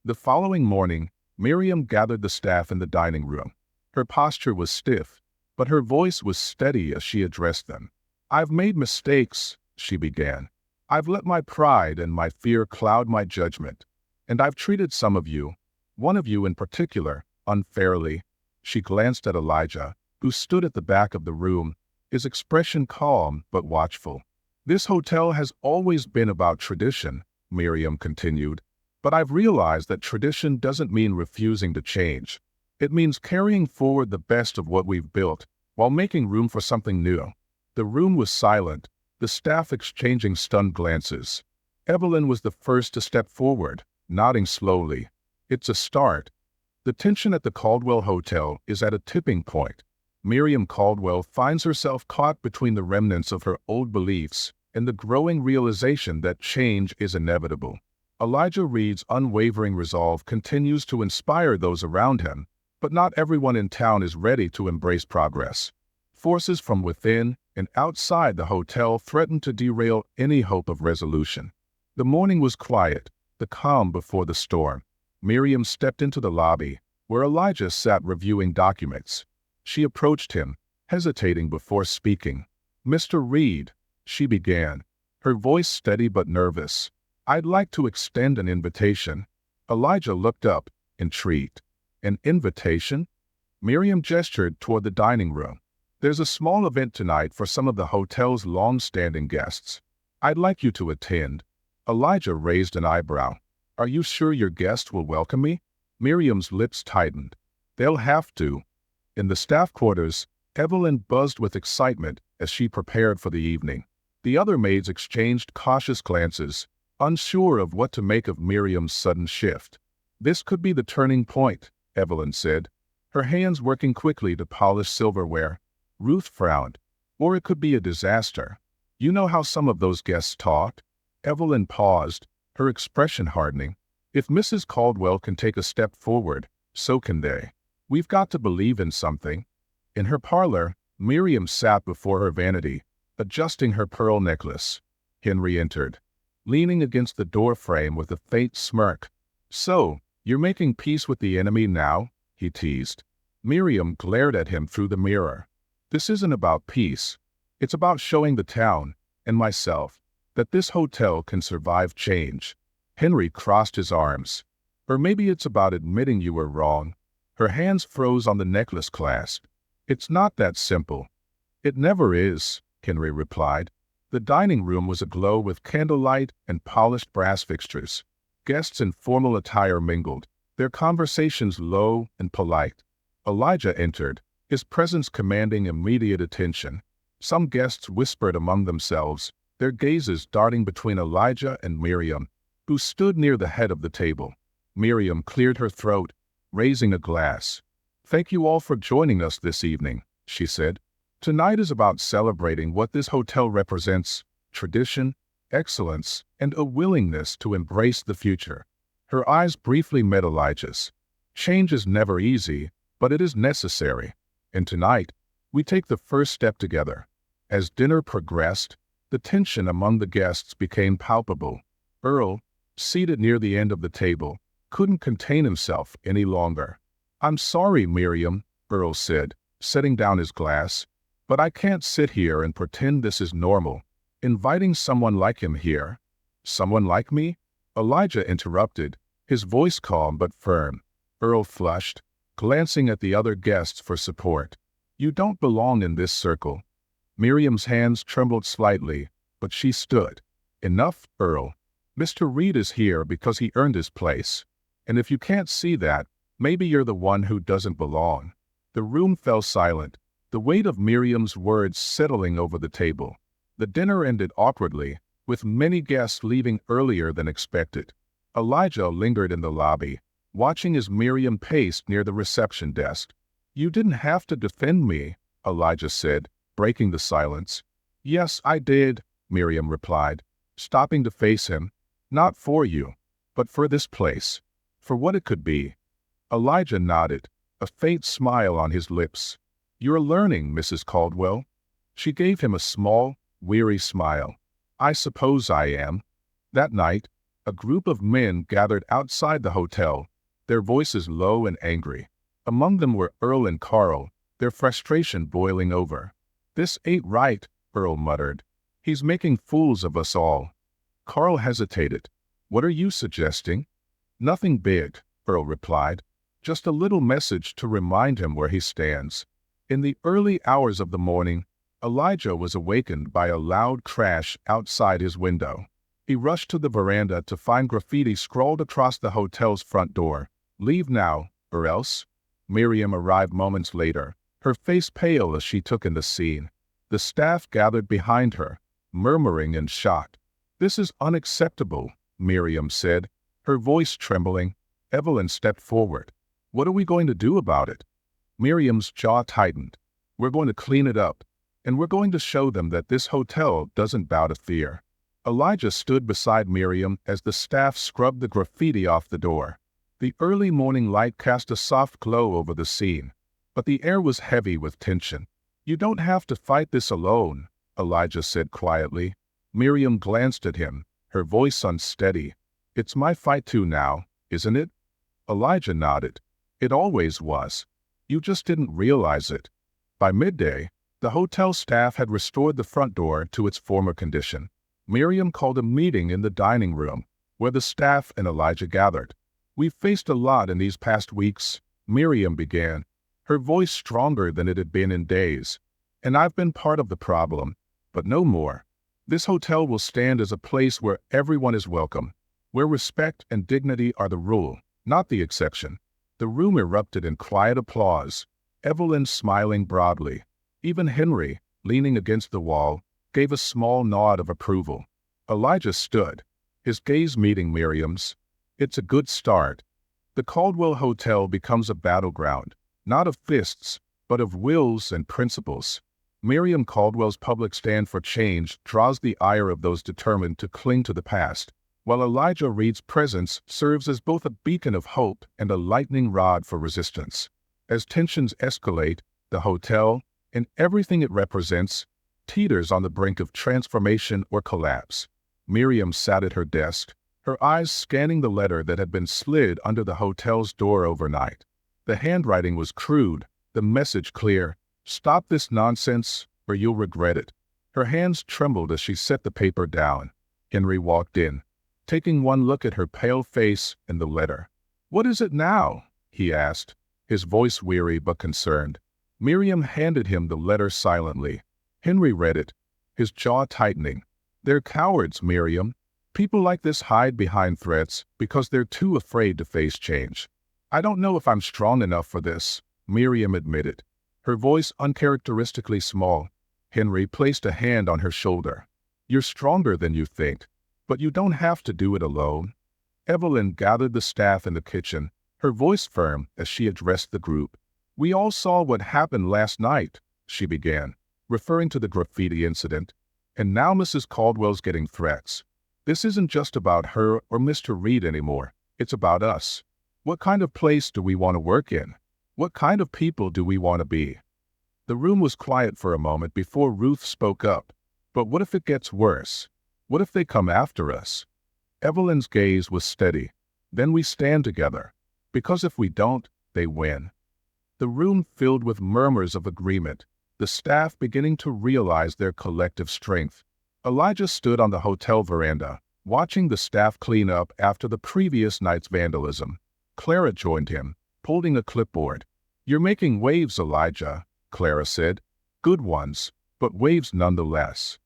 Speaker 1: The following morning, Miriam gathered the staff in the dining room. Her posture was stiff, but her voice was steady as she addressed them. "I've made mistakes," she began. "I've let my pride and my fear cloud my judgment. And I've treated some of you, one of you in particular, unfairly." She glanced at Elijah, who stood at the back of the room, his expression calm but watchful. "This hotel has always been about tradition," Miriam continued. "But I've realized that tradition doesn't mean refusing to change. It means carrying forward the best of what we've built, while making room for something new." The room was silent, the staff exchanging stunned glances. Evelyn was the first to step forward, nodding slowly. "It's a start. The tension at the Caldwell Hotel is at a tipping point. Miriam Caldwell finds herself caught between the remnants of her old beliefs and the growing realization that change is inevitable. Elijah Reed's unwavering resolve continues to inspire those around him, but not everyone in town is ready to embrace progress. Forces from within and outside the hotel threaten to derail any hope of resolution. The morning was quiet, the calm before the storm. Miriam stepped into the lobby, where Elijah sat reviewing documents. She approached him, hesitating before speaking. "Mr. Reed," she began, her voice steady but nervous. "I'd like to extend an invitation." Elijah looked up, intrigued. "An invitation?" Miriam gestured toward the dining room. There's a small event tonight for some of the hotel's long-standing guests. I'd like you to attend." Elijah raised an eyebrow. "Are you sure your guest will welcome me?" Miriam's lips tightened. "They'll have to." In the staff quarters, Evelyn buzzed with excitement as she prepared for the evening. The other maids exchanged cautious glances, unsure of what to make of Miriam's sudden shift. "This could be the turning point," Evelyn said, her hands working quickly to polish silverware. Ruth frowned. "Or it could be a disaster. You know how some of those guests talk?" Evelyn paused, her expression hardening. "If Mrs. Caldwell can take a step forward, so can they. We've got to believe in something." In her parlor, Miriam sat before her vanity, adjusting her pearl necklace. Henry entered, leaning against the door frame with a faint smirk. "So, you're making peace with the enemy now?" he teased. Miriam glared at him through the mirror. "This isn't about peace. It's about showing the town, and myself, that this hotel can survive change." Henry crossed his arms. "Or maybe it's about admitting you were wrong." Her hands froze on the necklace clasp. "It's not that simple." "It never is," Henry replied. The dining room was aglow with candlelight and polished brass fixtures. Guests in formal attire mingled, their conversations low and polite. Elijah entered, his presence commanding immediate attention. Some guests whispered among themselves, their gazes darting between Elijah and Miriam, who stood near the head of the table. Miriam cleared her throat, raising a glass. "Thank you all for joining us this evening," she said. "Tonight is about celebrating what this hotel represents: tradition, excellence, and a willingness to embrace the future." Her eyes briefly met Elijah's. "Change is never easy, but it is necessary. And tonight, we take the first step together." As dinner progressed, the tension among the guests became palpable. Earl, seated near the end of the table, couldn't contain himself any longer. "I'm sorry, Miriam," Earl said, setting down his glass, "but I can't sit here and pretend this is normal. Inviting someone like him here." "Someone like me?" Elijah interrupted, his voice calm but firm. Earl flushed, glancing at the other guests for support. "You don't belong in this circle." Miriam's hands trembled slightly, but she stood. "Enough, Earl. Mr. Reed is here because he earned his place. And if you can't see that, maybe you're the one who doesn't belong." The room fell silent, the weight of Miriam's words settling over the table. The dinner ended awkwardly, with many guests leaving earlier than expected. Elijah lingered in the lobby, watching as Miriam paced near the reception desk. "You didn't have to defend me," Elijah said, breaking the silence. "Yes, I did," Miriam replied, stopping to face him. "Not for you, but for this place, for what it could be." Elijah nodded, a faint smile on his lips. "You're learning, Mrs. Caldwell." She gave him a small, weary smile. "I suppose I am." That night, a group of men gathered outside the hotel, their voices low and angry. Among them were Earl and Carl, their frustration boiling over. "This ain't right," Earl muttered. "He's making fools of us all." Carl hesitated. "What are you suggesting?" "Nothing big," Earl replied. "Just a little message to remind him where he stands." In the early hours of the morning, Elijah was awakened by a loud crash outside his window. He rushed to the veranda to find graffiti scrawled across the hotel's front door. "Leave now, or else." Miriam arrived moments later, her face pale as she took in the scene. The staff gathered behind her, murmuring in shock. "This is unacceptable," Miriam said, her voice trembling. Evelyn stepped forward. "What are we going to do about it?" Miriam's jaw tightened. "We're going to clean it up, and we're going to show them that this hotel doesn't bow to fear." Elijah stood beside Miriam as the staff scrubbed the graffiti off the door. The early morning light cast a soft glow over the scene, but the air was heavy with tension. "You don't have to fight this alone," Elijah said quietly. Miriam glanced at him, her voice unsteady. "It's my fight too now, isn't it?" Elijah nodded. "It always was. You just didn't realize it." By midday, the hotel staff had restored the front door to its former condition. Miriam called a meeting in the dining room, where the staff and Elijah gathered. "We've faced a lot in these past weeks," Miriam began, her voice stronger than it had been in days. And I've been part of the problem, but no more. This hotel will stand as a place where everyone is welcome, where respect and dignity are the rule, not the exception. The room erupted in quiet applause, Evelyn smiling broadly. Even Henry, leaning against the wall, gave a small nod of approval. Elijah stood, his gaze meeting Miriam's. It's a good start. The Caldwell Hotel becomes a battleground, not of fists, but of wills and principles. Miriam Caldwell's public stand for change draws the ire of those determined to cling to the past, while Elijah Reed's presence serves as both a beacon of hope and a lightning rod for resistance. As tensions escalate, the hotel, and everything it represents, teeters on the brink of transformation or collapse. Miriam sat at her desk, her eyes scanning the letter that had been slid under the hotel's door overnight. The handwriting was crude, the message clear: "Stop this nonsense, or you'll regret it." Her hands trembled as she set the paper down. Henry walked in, taking one look at her pale face and the letter. "What is it now?" he asked, his voice weary but concerned. Miriam handed him the letter silently. Henry read it, his jaw tightening. "They're cowards, Miriam. People like this hide behind threats because they're too afraid to face change." "I don't know if I'm strong enough for this," Miriam admitted, her voice uncharacteristically small. Henry placed a hand on her shoulder. "You're stronger than you think, but you don't have to do it alone." Evelyn gathered the staff in the kitchen, her voice firm as she addressed the group. "We all saw what happened last night," she began, referring to the graffiti incident. "And now Mrs. Caldwell's getting threats. This isn't just about her or Mr. Reed anymore. It's about us. What kind of place do we want to work in? What kind of people do we want to be?" The room was quiet for a moment before Ruth spoke up. "But what if it gets worse? What if they come after us?" Evelyn's gaze was steady. "Then we stand together. Because if we don't, they win." The room filled with murmurs of agreement, the staff beginning to realize their collective strength. Elijah stood on the hotel veranda, watching the staff clean up after the previous night's vandalism. Clara joined him, holding a clipboard. "You're making waves, Elijah," Clara said. "Good ones, but waves nonetheless."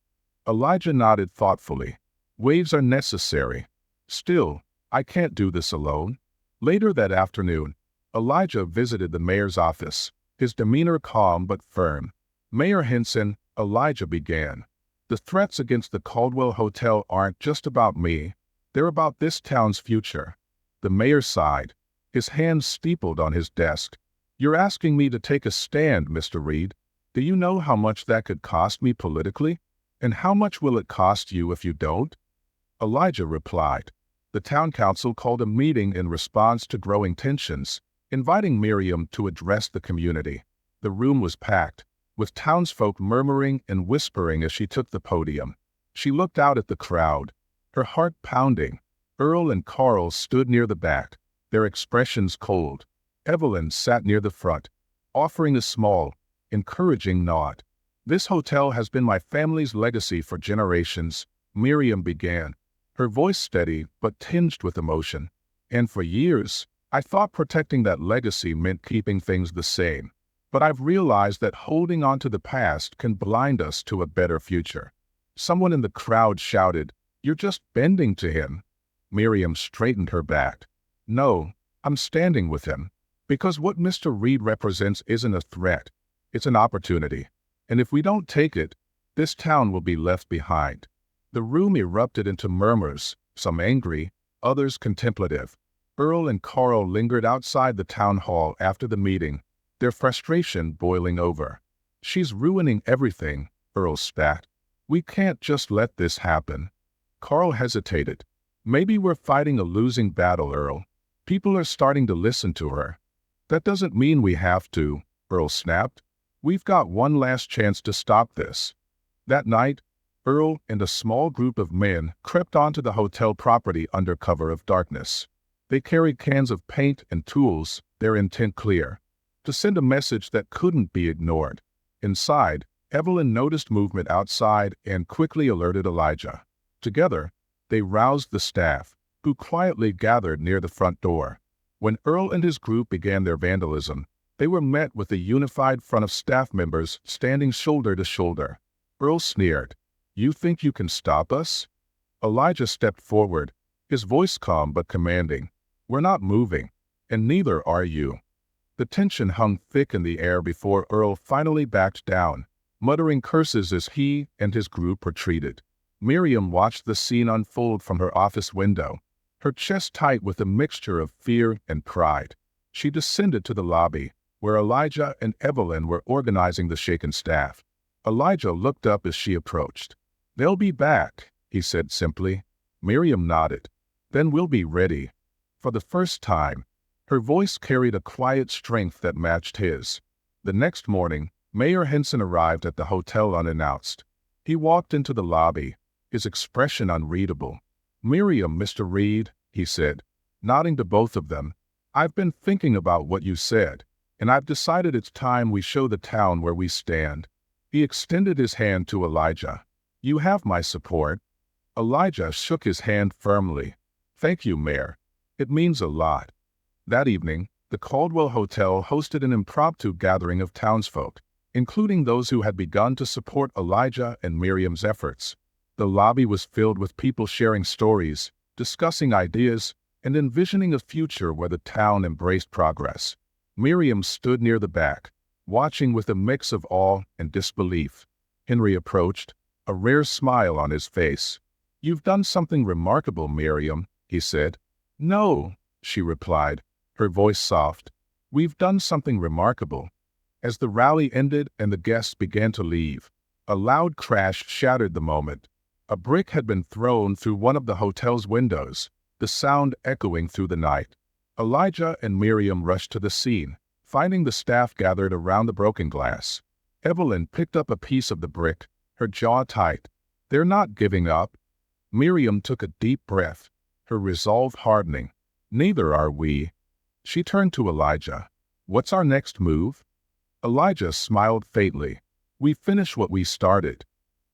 Speaker 1: Elijah nodded thoughtfully. "Waves are necessary. Still, I can't do this alone." Later that afternoon, Elijah visited the mayor's office, his demeanor calm but firm. "Mayor Henson," Elijah began, "the threats against the Caldwell Hotel aren't just about me. They're about this town's future." The mayor sighed, his hands steepled on his desk. "You're asking me to take a stand, Mr. Reed. Do you know how much that could cost me politically? And how much will it cost you if you don't?" Elijah replied. The town council called a meeting in response to growing tensions, inviting Miriam to address the community. The room was packed, with townsfolk murmuring and whispering as she took the podium. She looked out at the crowd, her heart pounding. Earl and Carl stood near the back, their expressions cold. Evelyn sat near the front, offering a small, encouraging nod. "This hotel has been my family's legacy for generations," Miriam began, her voice steady but tinged with emotion. "And for years, I thought protecting that legacy meant keeping things the same. But I've realized that holding on to the past can blind us to a better future." Someone in the crowd shouted, "You're just bending to him." Miriam straightened her back. "No, I'm standing with him. Because what Mr. Reed represents isn't a threat. It's an opportunity. And if we don't take it, this town will be left behind." The room erupted into murmurs, some angry, others contemplative. Earl and Carl lingered outside the town hall after the meeting, their frustration boiling over. "She's ruining everything," Earl spat. "We can't just let this happen." Carl hesitated. "Maybe we're fighting a losing battle, Earl. People are starting to listen to her." "That doesn't mean we have to," Earl snapped. "We've got one last chance to stop this." That night, Earl and a small group of men crept onto the hotel property under cover of darkness. They carried cans of paint and tools, their intent clear: to send a message that couldn't be ignored. Inside, Evelyn noticed movement outside and quickly alerted Elijah. Together, they roused the staff, who quietly gathered near the front door. When Earl and his group began their vandalism, They were met with a unified front of staff members standing shoulder to shoulder. Earl sneered, "You think you can stop us?" Elijah stepped forward, his voice calm but commanding. "We're not moving, and neither are you." The tension hung thick in the air before Earl finally backed down, muttering curses as he and his group retreated. Miriam watched the scene unfold from her office window, her chest tight with a mixture of fear and pride. She descended to the lobby, where Elijah and Evelyn were organizing the shaken staff. Elijah looked up as she approached. "They'll be back," he said simply. Miriam nodded. "Then we'll be ready." For the first time, her voice carried a quiet strength that matched his. The next morning, Mayor Henson arrived at the hotel unannounced. He walked into the lobby, his expression unreadable. "Miriam, Mr. Reed," he said, nodding to both of them, "I've been thinking about what you said, and I've decided it's time we show the town where we stand." He extended his hand to Elijah. "You have my support." Elijah shook his hand firmly. "Thank you, Mayor. It means a lot." That evening, the Caldwell Hotel hosted an impromptu gathering of townsfolk, including those who had begun to support Elijah and Miriam's efforts. The lobby was filled with people sharing stories, discussing ideas, and envisioning a future where the town embraced progress. Miriam stood near the back, watching with a mix of awe and disbelief. Henry approached, a rare smile on his face. "You've done something remarkable, Miriam," he said. "No," she replied, her voice soft. "We've done something remarkable." As the rally ended and the guests began to leave, a loud crash shattered the moment. A brick had been thrown through one of the hotel's windows, the sound echoing through the night. Elijah and Miriam rushed to the scene, finding the staff gathered around the broken glass. Evelyn picked up a piece of the brick, her jaw tight. "They're not giving up." Miriam took a deep breath, her resolve hardening. "Neither are we." She turned to Elijah. "What's our next move?" Elijah smiled faintly. "We finish what we started."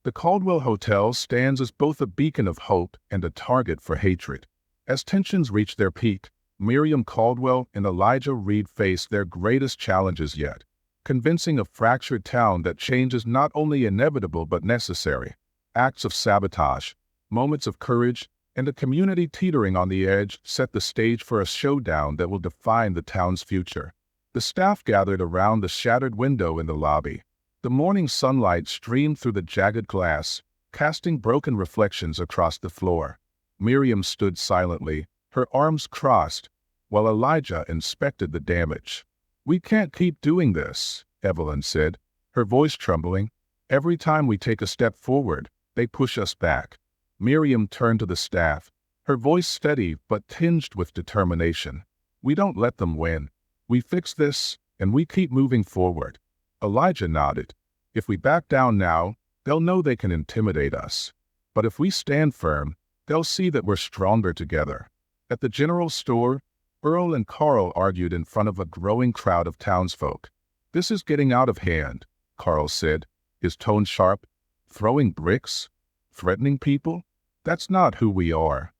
Speaker 1: The Caldwell Hotel stands as both a beacon of hope and a target for hatred. As tensions reached their peak, Miriam Caldwell and Elijah Reed faced their greatest challenges yet, convincing a fractured town that change is not only inevitable but necessary. Acts of sabotage, moments of courage, and a community teetering on the edge set the stage for a showdown that will define the town's future. The staff gathered around the shattered window in the lobby. The morning sunlight streamed through the jagged glass, casting broken reflections across the floor. Miriam stood silently, her arms crossed, while Elijah inspected the damage. "We can't keep doing this," Evelyn said, her voice trembling. "Every time we take a step forward, they push us back." Miriam turned to the staff, her voice steady but tinged with determination. "We don't let them win. We fix this, and we keep moving forward." Elijah nodded. "If we back down now, they'll know they can intimidate us. But if we stand firm, they'll see that we're stronger together." At the general store, Earl and Carl argued in front of a growing crowd of townsfolk. "This is getting out of hand," Carl said, his tone sharp. "Throwing bricks? Threatening people? That's not who we are."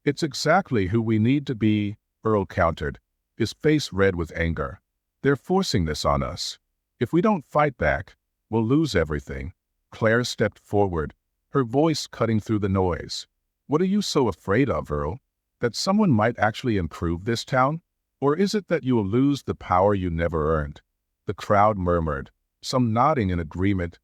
Speaker 1: "It's exactly who we need to be," Earl countered, his face red with anger. "They're forcing this on us. If we don't fight back, we'll lose everything." Claire stepped forward, her voice cutting through the noise. "What are you so afraid of, Earl? That someone might actually improve this town? Or is it that you'll lose the power you never earned?" The crowd murmured, some nodding in agreement,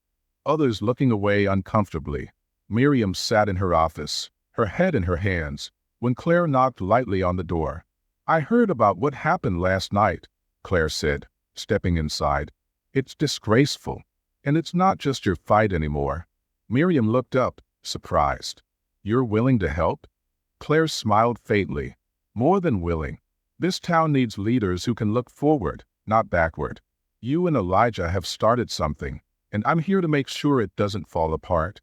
Speaker 1: others looking away uncomfortably. Miriam sat in her office, her head in her hands, when Claire knocked lightly on the door. "I heard about what happened last night," Claire said, stepping inside. "It's disgraceful, and it's not just your fight anymore." Miriam looked up, surprised. "You're willing to help?" Claire smiled faintly. "More than willing. This town needs leaders who can look forward, not backward. You and Elijah have started something, and I'm here to make sure it doesn't fall apart."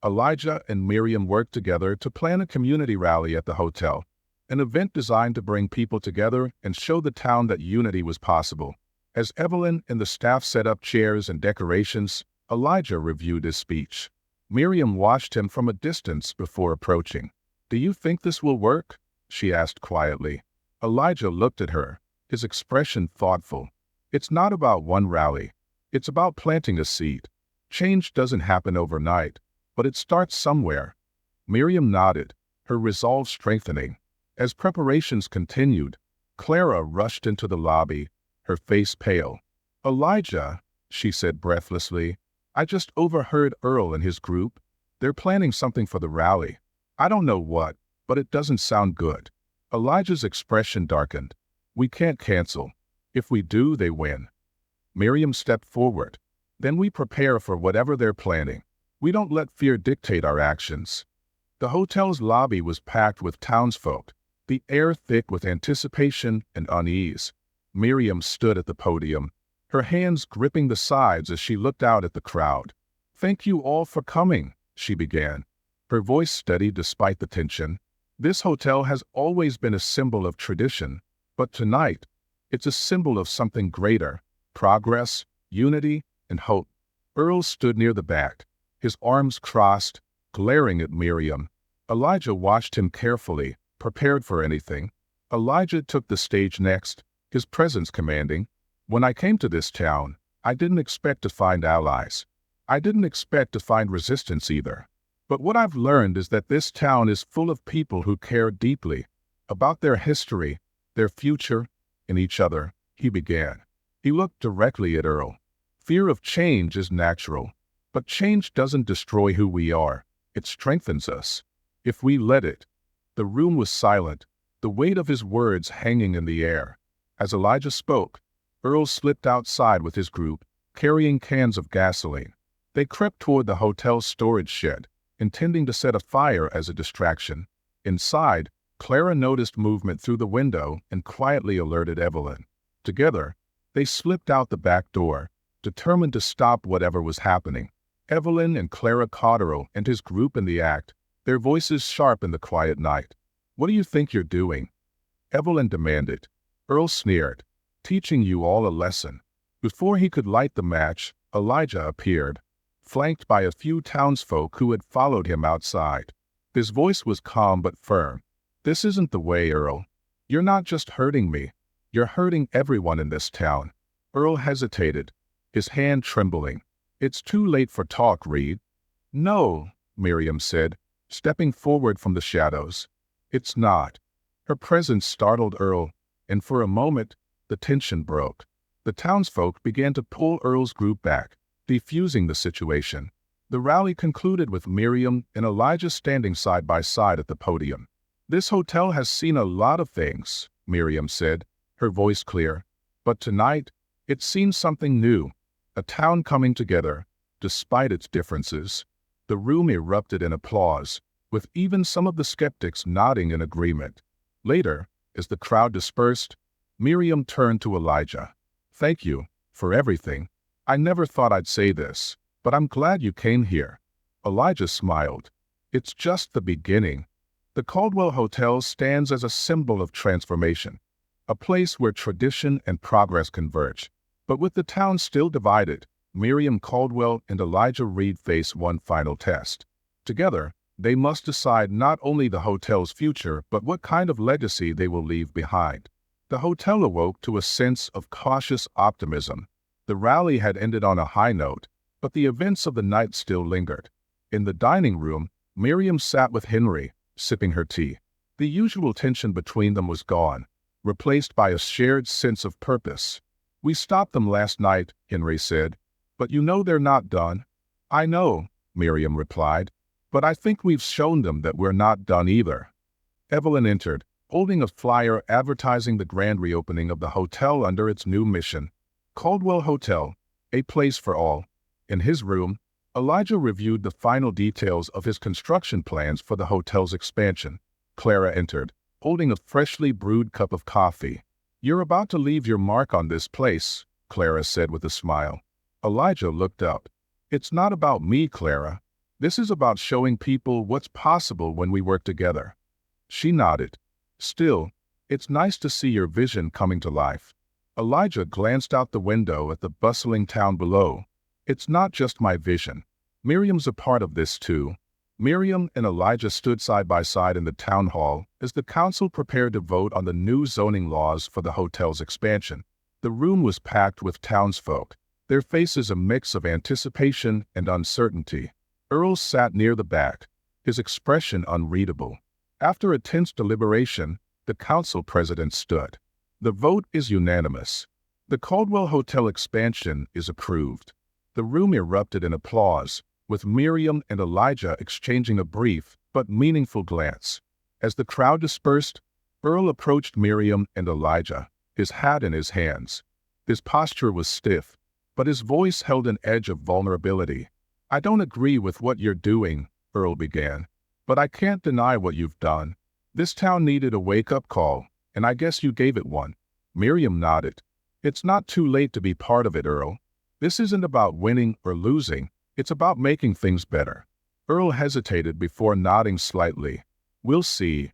Speaker 1: Elijah and Miriam worked together to plan a community rally at the hotel, an event designed to bring people together and show the town that unity was possible. As Evelyn and the staff set up chairs and decorations, Elijah reviewed his speech. Miriam watched him from a distance before approaching. "Do you think this will work?" she asked quietly. Elijah looked at her, his expression thoughtful. It's not about one rally. It's about planting a seed. Change doesn't happen overnight, but it starts somewhere. Miriam nodded, her resolve strengthening. As preparations continued, Clara rushed into the lobby, her face pale. "Elijah," she said breathlessly, "I just overheard Earl and his group. They're planning something for the rally. I don't know what, but it doesn't sound good." Elijah's expression darkened. "We can't cancel. If we do, they win." Miriam stepped forward. "Then we prepare for whatever they're planning. We don't let fear dictate our actions." The hotel's lobby was packed with townsfolk, the air thick with anticipation and unease. Miriam stood at the podium, her hands gripping the sides as she looked out at the crowd. "Thank you all for coming," she began, her voice steady despite the tension. "This hotel has always been a symbol of tradition, but tonight, it's a symbol of something greater: progress, unity, and hope." Earl stood near the back, his arms crossed, glaring at Miriam. Elijah watched him carefully, prepared for anything. Elijah took the stage next, his presence commanding. "When I came to this town, I didn't expect to find allies. I didn't expect to find resistance either. But what I've learned is that this town is full of people who care deeply about their history, their future, and each other." He began. He looked directly at Earl. "Fear of change is natural, but change doesn't destroy who we are. It strengthens us, if we let it." The room was silent, the weight of his words hanging in the air. As Elijah spoke, Earl slipped outside with his group, carrying cans of gasoline. They crept toward the hotel's storage shed, intending to set a fire as a distraction. Inside, Clara noticed movement through the window and quietly alerted Evelyn. Together, they slipped out the back door, determined to stop whatever was happening. Evelyn and Clara caught Earl and his group in the act, their voices sharp in the quiet night. "What do you think you're doing?" Evelyn demanded. Earl sneered. "Teaching you all a lesson." Before he could light the match, Elijah appeared, flanked by a few townsfolk who had followed him outside. His voice was calm but firm. "This isn't the way, Earl. You're not just hurting me. You're hurting everyone in this town." Earl hesitated, his hand trembling. "It's too late for talk, Reed." "No," Miriam said, stepping forward from the shadows. "It's not." Her presence startled Earl, and for a moment, the tension broke. The townsfolk began to pull Earl's group back, defusing the situation. The rally concluded with Miriam and Elijah standing side by side at the podium. "This hotel has seen a lot of things," Miriam said, her voice clear. "But tonight, it's seen something new, a town coming together, despite its differences." The room erupted in applause, with even some of the skeptics nodding in agreement. Later, as the crowd dispersed, Miriam turned to Elijah. "Thank you for everything. I never thought I'd say this, but I'm glad you came here." Elijah smiled. "It's just the beginning." The Caldwell Hotel stands as a symbol of transformation, a place where tradition and progress converge. But with the town still divided, Miriam Caldwell and Elijah Reed face one final test. Together, they must decide not only the hotel's future, but what kind of legacy they will leave behind. The hotel awoke to a sense of cautious optimism. The rally had ended on a high note, but the events of the night still lingered. In the dining room, Miriam sat with Henry, sipping her tea. The usual tension between them was gone, replaced by a shared sense of purpose. "We stopped them last night," Henry said, "but you know they're not done." "I know," Miriam replied, "but I think we've shown them that we're not done either." Evelyn entered, holding a flyer advertising the grand reopening of the hotel under its new mission, Caldwell Hotel, a place for all. In his room, Elijah reviewed the final details of his construction plans for the hotel's expansion. Clara entered, holding a freshly brewed cup of coffee. "You're about to leave your mark on this place," Clara said with a smile. Elijah looked up. "It's not about me, Clara. This is about showing people what's possible when we work together." She nodded. "Still, it's nice to see your vision coming to life." Elijah glanced out the window at the bustling town below. "It's not just my vision. Miriam's a part of this too." Miriam and Elijah stood side by side in the town hall as the council prepared to vote on the new zoning laws for the hotel's expansion. The room was packed with townsfolk, their faces a mix of anticipation and uncertainty. Earl sat near the back, his expression unreadable. After a tense deliberation, the council president stood. The vote is unanimous. The Caldwell Hotel expansion is approved. The room erupted in applause, with Miriam and Elijah exchanging a brief but meaningful glance. As the crowd dispersed, Earl approached Miriam and Elijah, his hat in his hands. His posture was stiff, but his voice held an edge of vulnerability. "I don't agree with what you're doing," Earl began, "but I can't deny what you've done. This town needed a wake-up call, and I guess you gave it one." Miriam nodded. "It's not too late to be part of it, Earl. This isn't about winning or losing. It's about making things better." Earl hesitated before nodding slightly. "We'll see."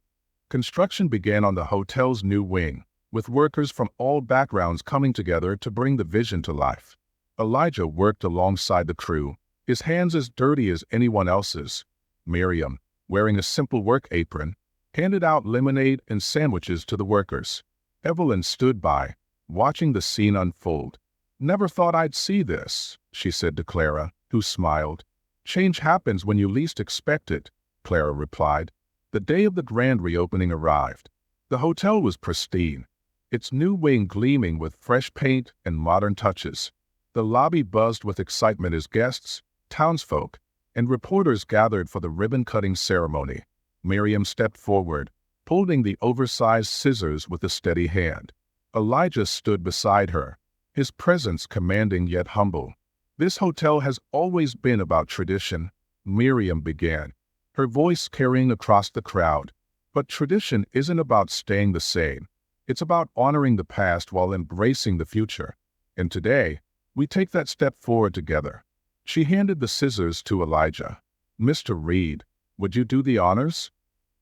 Speaker 1: Construction began on the hotel's new wing, with workers from all backgrounds coming together to bring the vision to life. Elijah worked alongside the crew, his hands as dirty as anyone else's. Miriam, wearing a simple work apron, handed out lemonade and sandwiches to the workers. Evelyn stood by, watching the scene unfold. "Never thought I'd see this," she said to Clara, who smiled. "Change happens when you least expect it," Clara replied. The day of the grand reopening arrived. The hotel was pristine, its new wing gleaming with fresh paint and modern touches. The lobby buzzed with excitement as guests, townsfolk, and reporters gathered for the ribbon-cutting ceremony. Miriam stepped forward, holding the oversized scissors with a steady hand. Elijah stood beside her, his presence commanding yet humble. "This hotel has always been about tradition," Miriam began, her voice carrying across the crowd. "But tradition isn't about staying the same. It's about honoring the past while embracing the future. And today, we take that step forward together." She handed the scissors to Elijah. "Mr. Reed, would you do the honors?"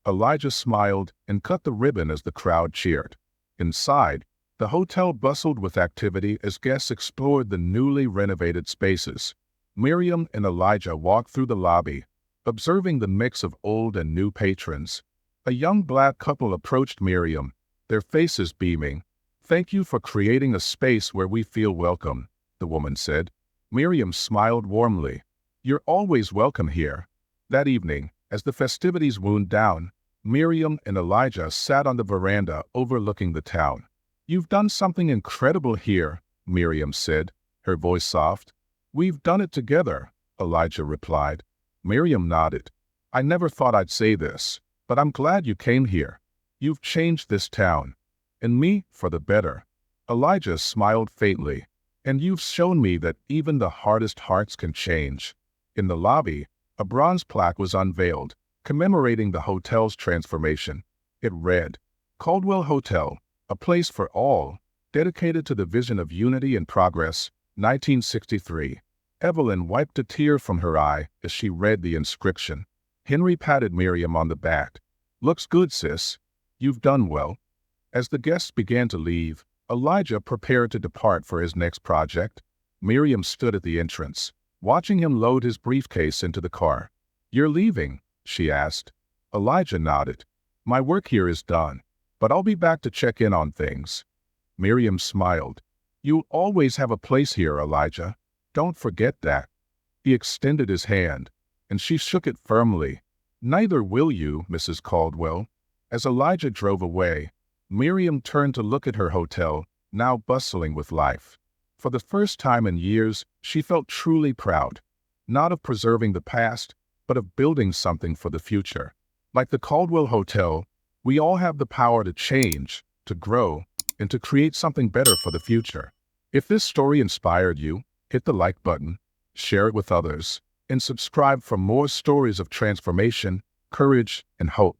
Speaker 1: Elijah smiled and cut the ribbon as the crowd cheered. Inside, the hotel bustled with activity as guests explored the newly renovated spaces. Miriam and Elijah walked through the lobby, observing the mix of old and new patrons. A young black couple approached Miriam, their faces beaming. "Thank you for creating a space where we feel welcome," the woman said. Miriam smiled warmly. "You're always welcome here." That evening, as the festivities wound down, Miriam and Elijah sat on the veranda overlooking the town. "You've done something incredible here," Miriam said, her voice soft. "We've done it together," Elijah replied. Miriam nodded. "I never thought I'd say this, but I'm glad you came here. You've changed this town, and me for the better." Elijah smiled faintly. "And you've shown me that even the hardest hearts can change." In the lobby, a bronze plaque was unveiled, commemorating the hotel's transformation. It read, "Caldwell Hotel, a place for all, dedicated to the vision of unity and progress, 1963. Evelyn wiped a tear from her eye as she read the inscription. Henry patted Miriam on the back. "Looks good, sis. You've done well." As the guests began to leave, Elijah prepared to depart for his next project. Miriam stood at the entrance, watching him load his briefcase into the car. "You're leaving?" she asked. Elijah nodded. "My work here is done, but I'll be back to check in on things." Miriam smiled. "You'll always have a place here, Elijah. Don't forget that." He extended his hand, and she shook it firmly. "Neither will you, Mrs. Caldwell." As Elijah drove away, Miriam turned to look at her hotel, now bustling with life. For the first time in years, she felt truly proud, not of preserving the past, but of building something for the future. Like the Caldwell Hotel, we all have the power to change, to grow, and to create something better for the future. If this story inspired you, hit the like button, share it with others, and subscribe for more stories of transformation, courage, and hope.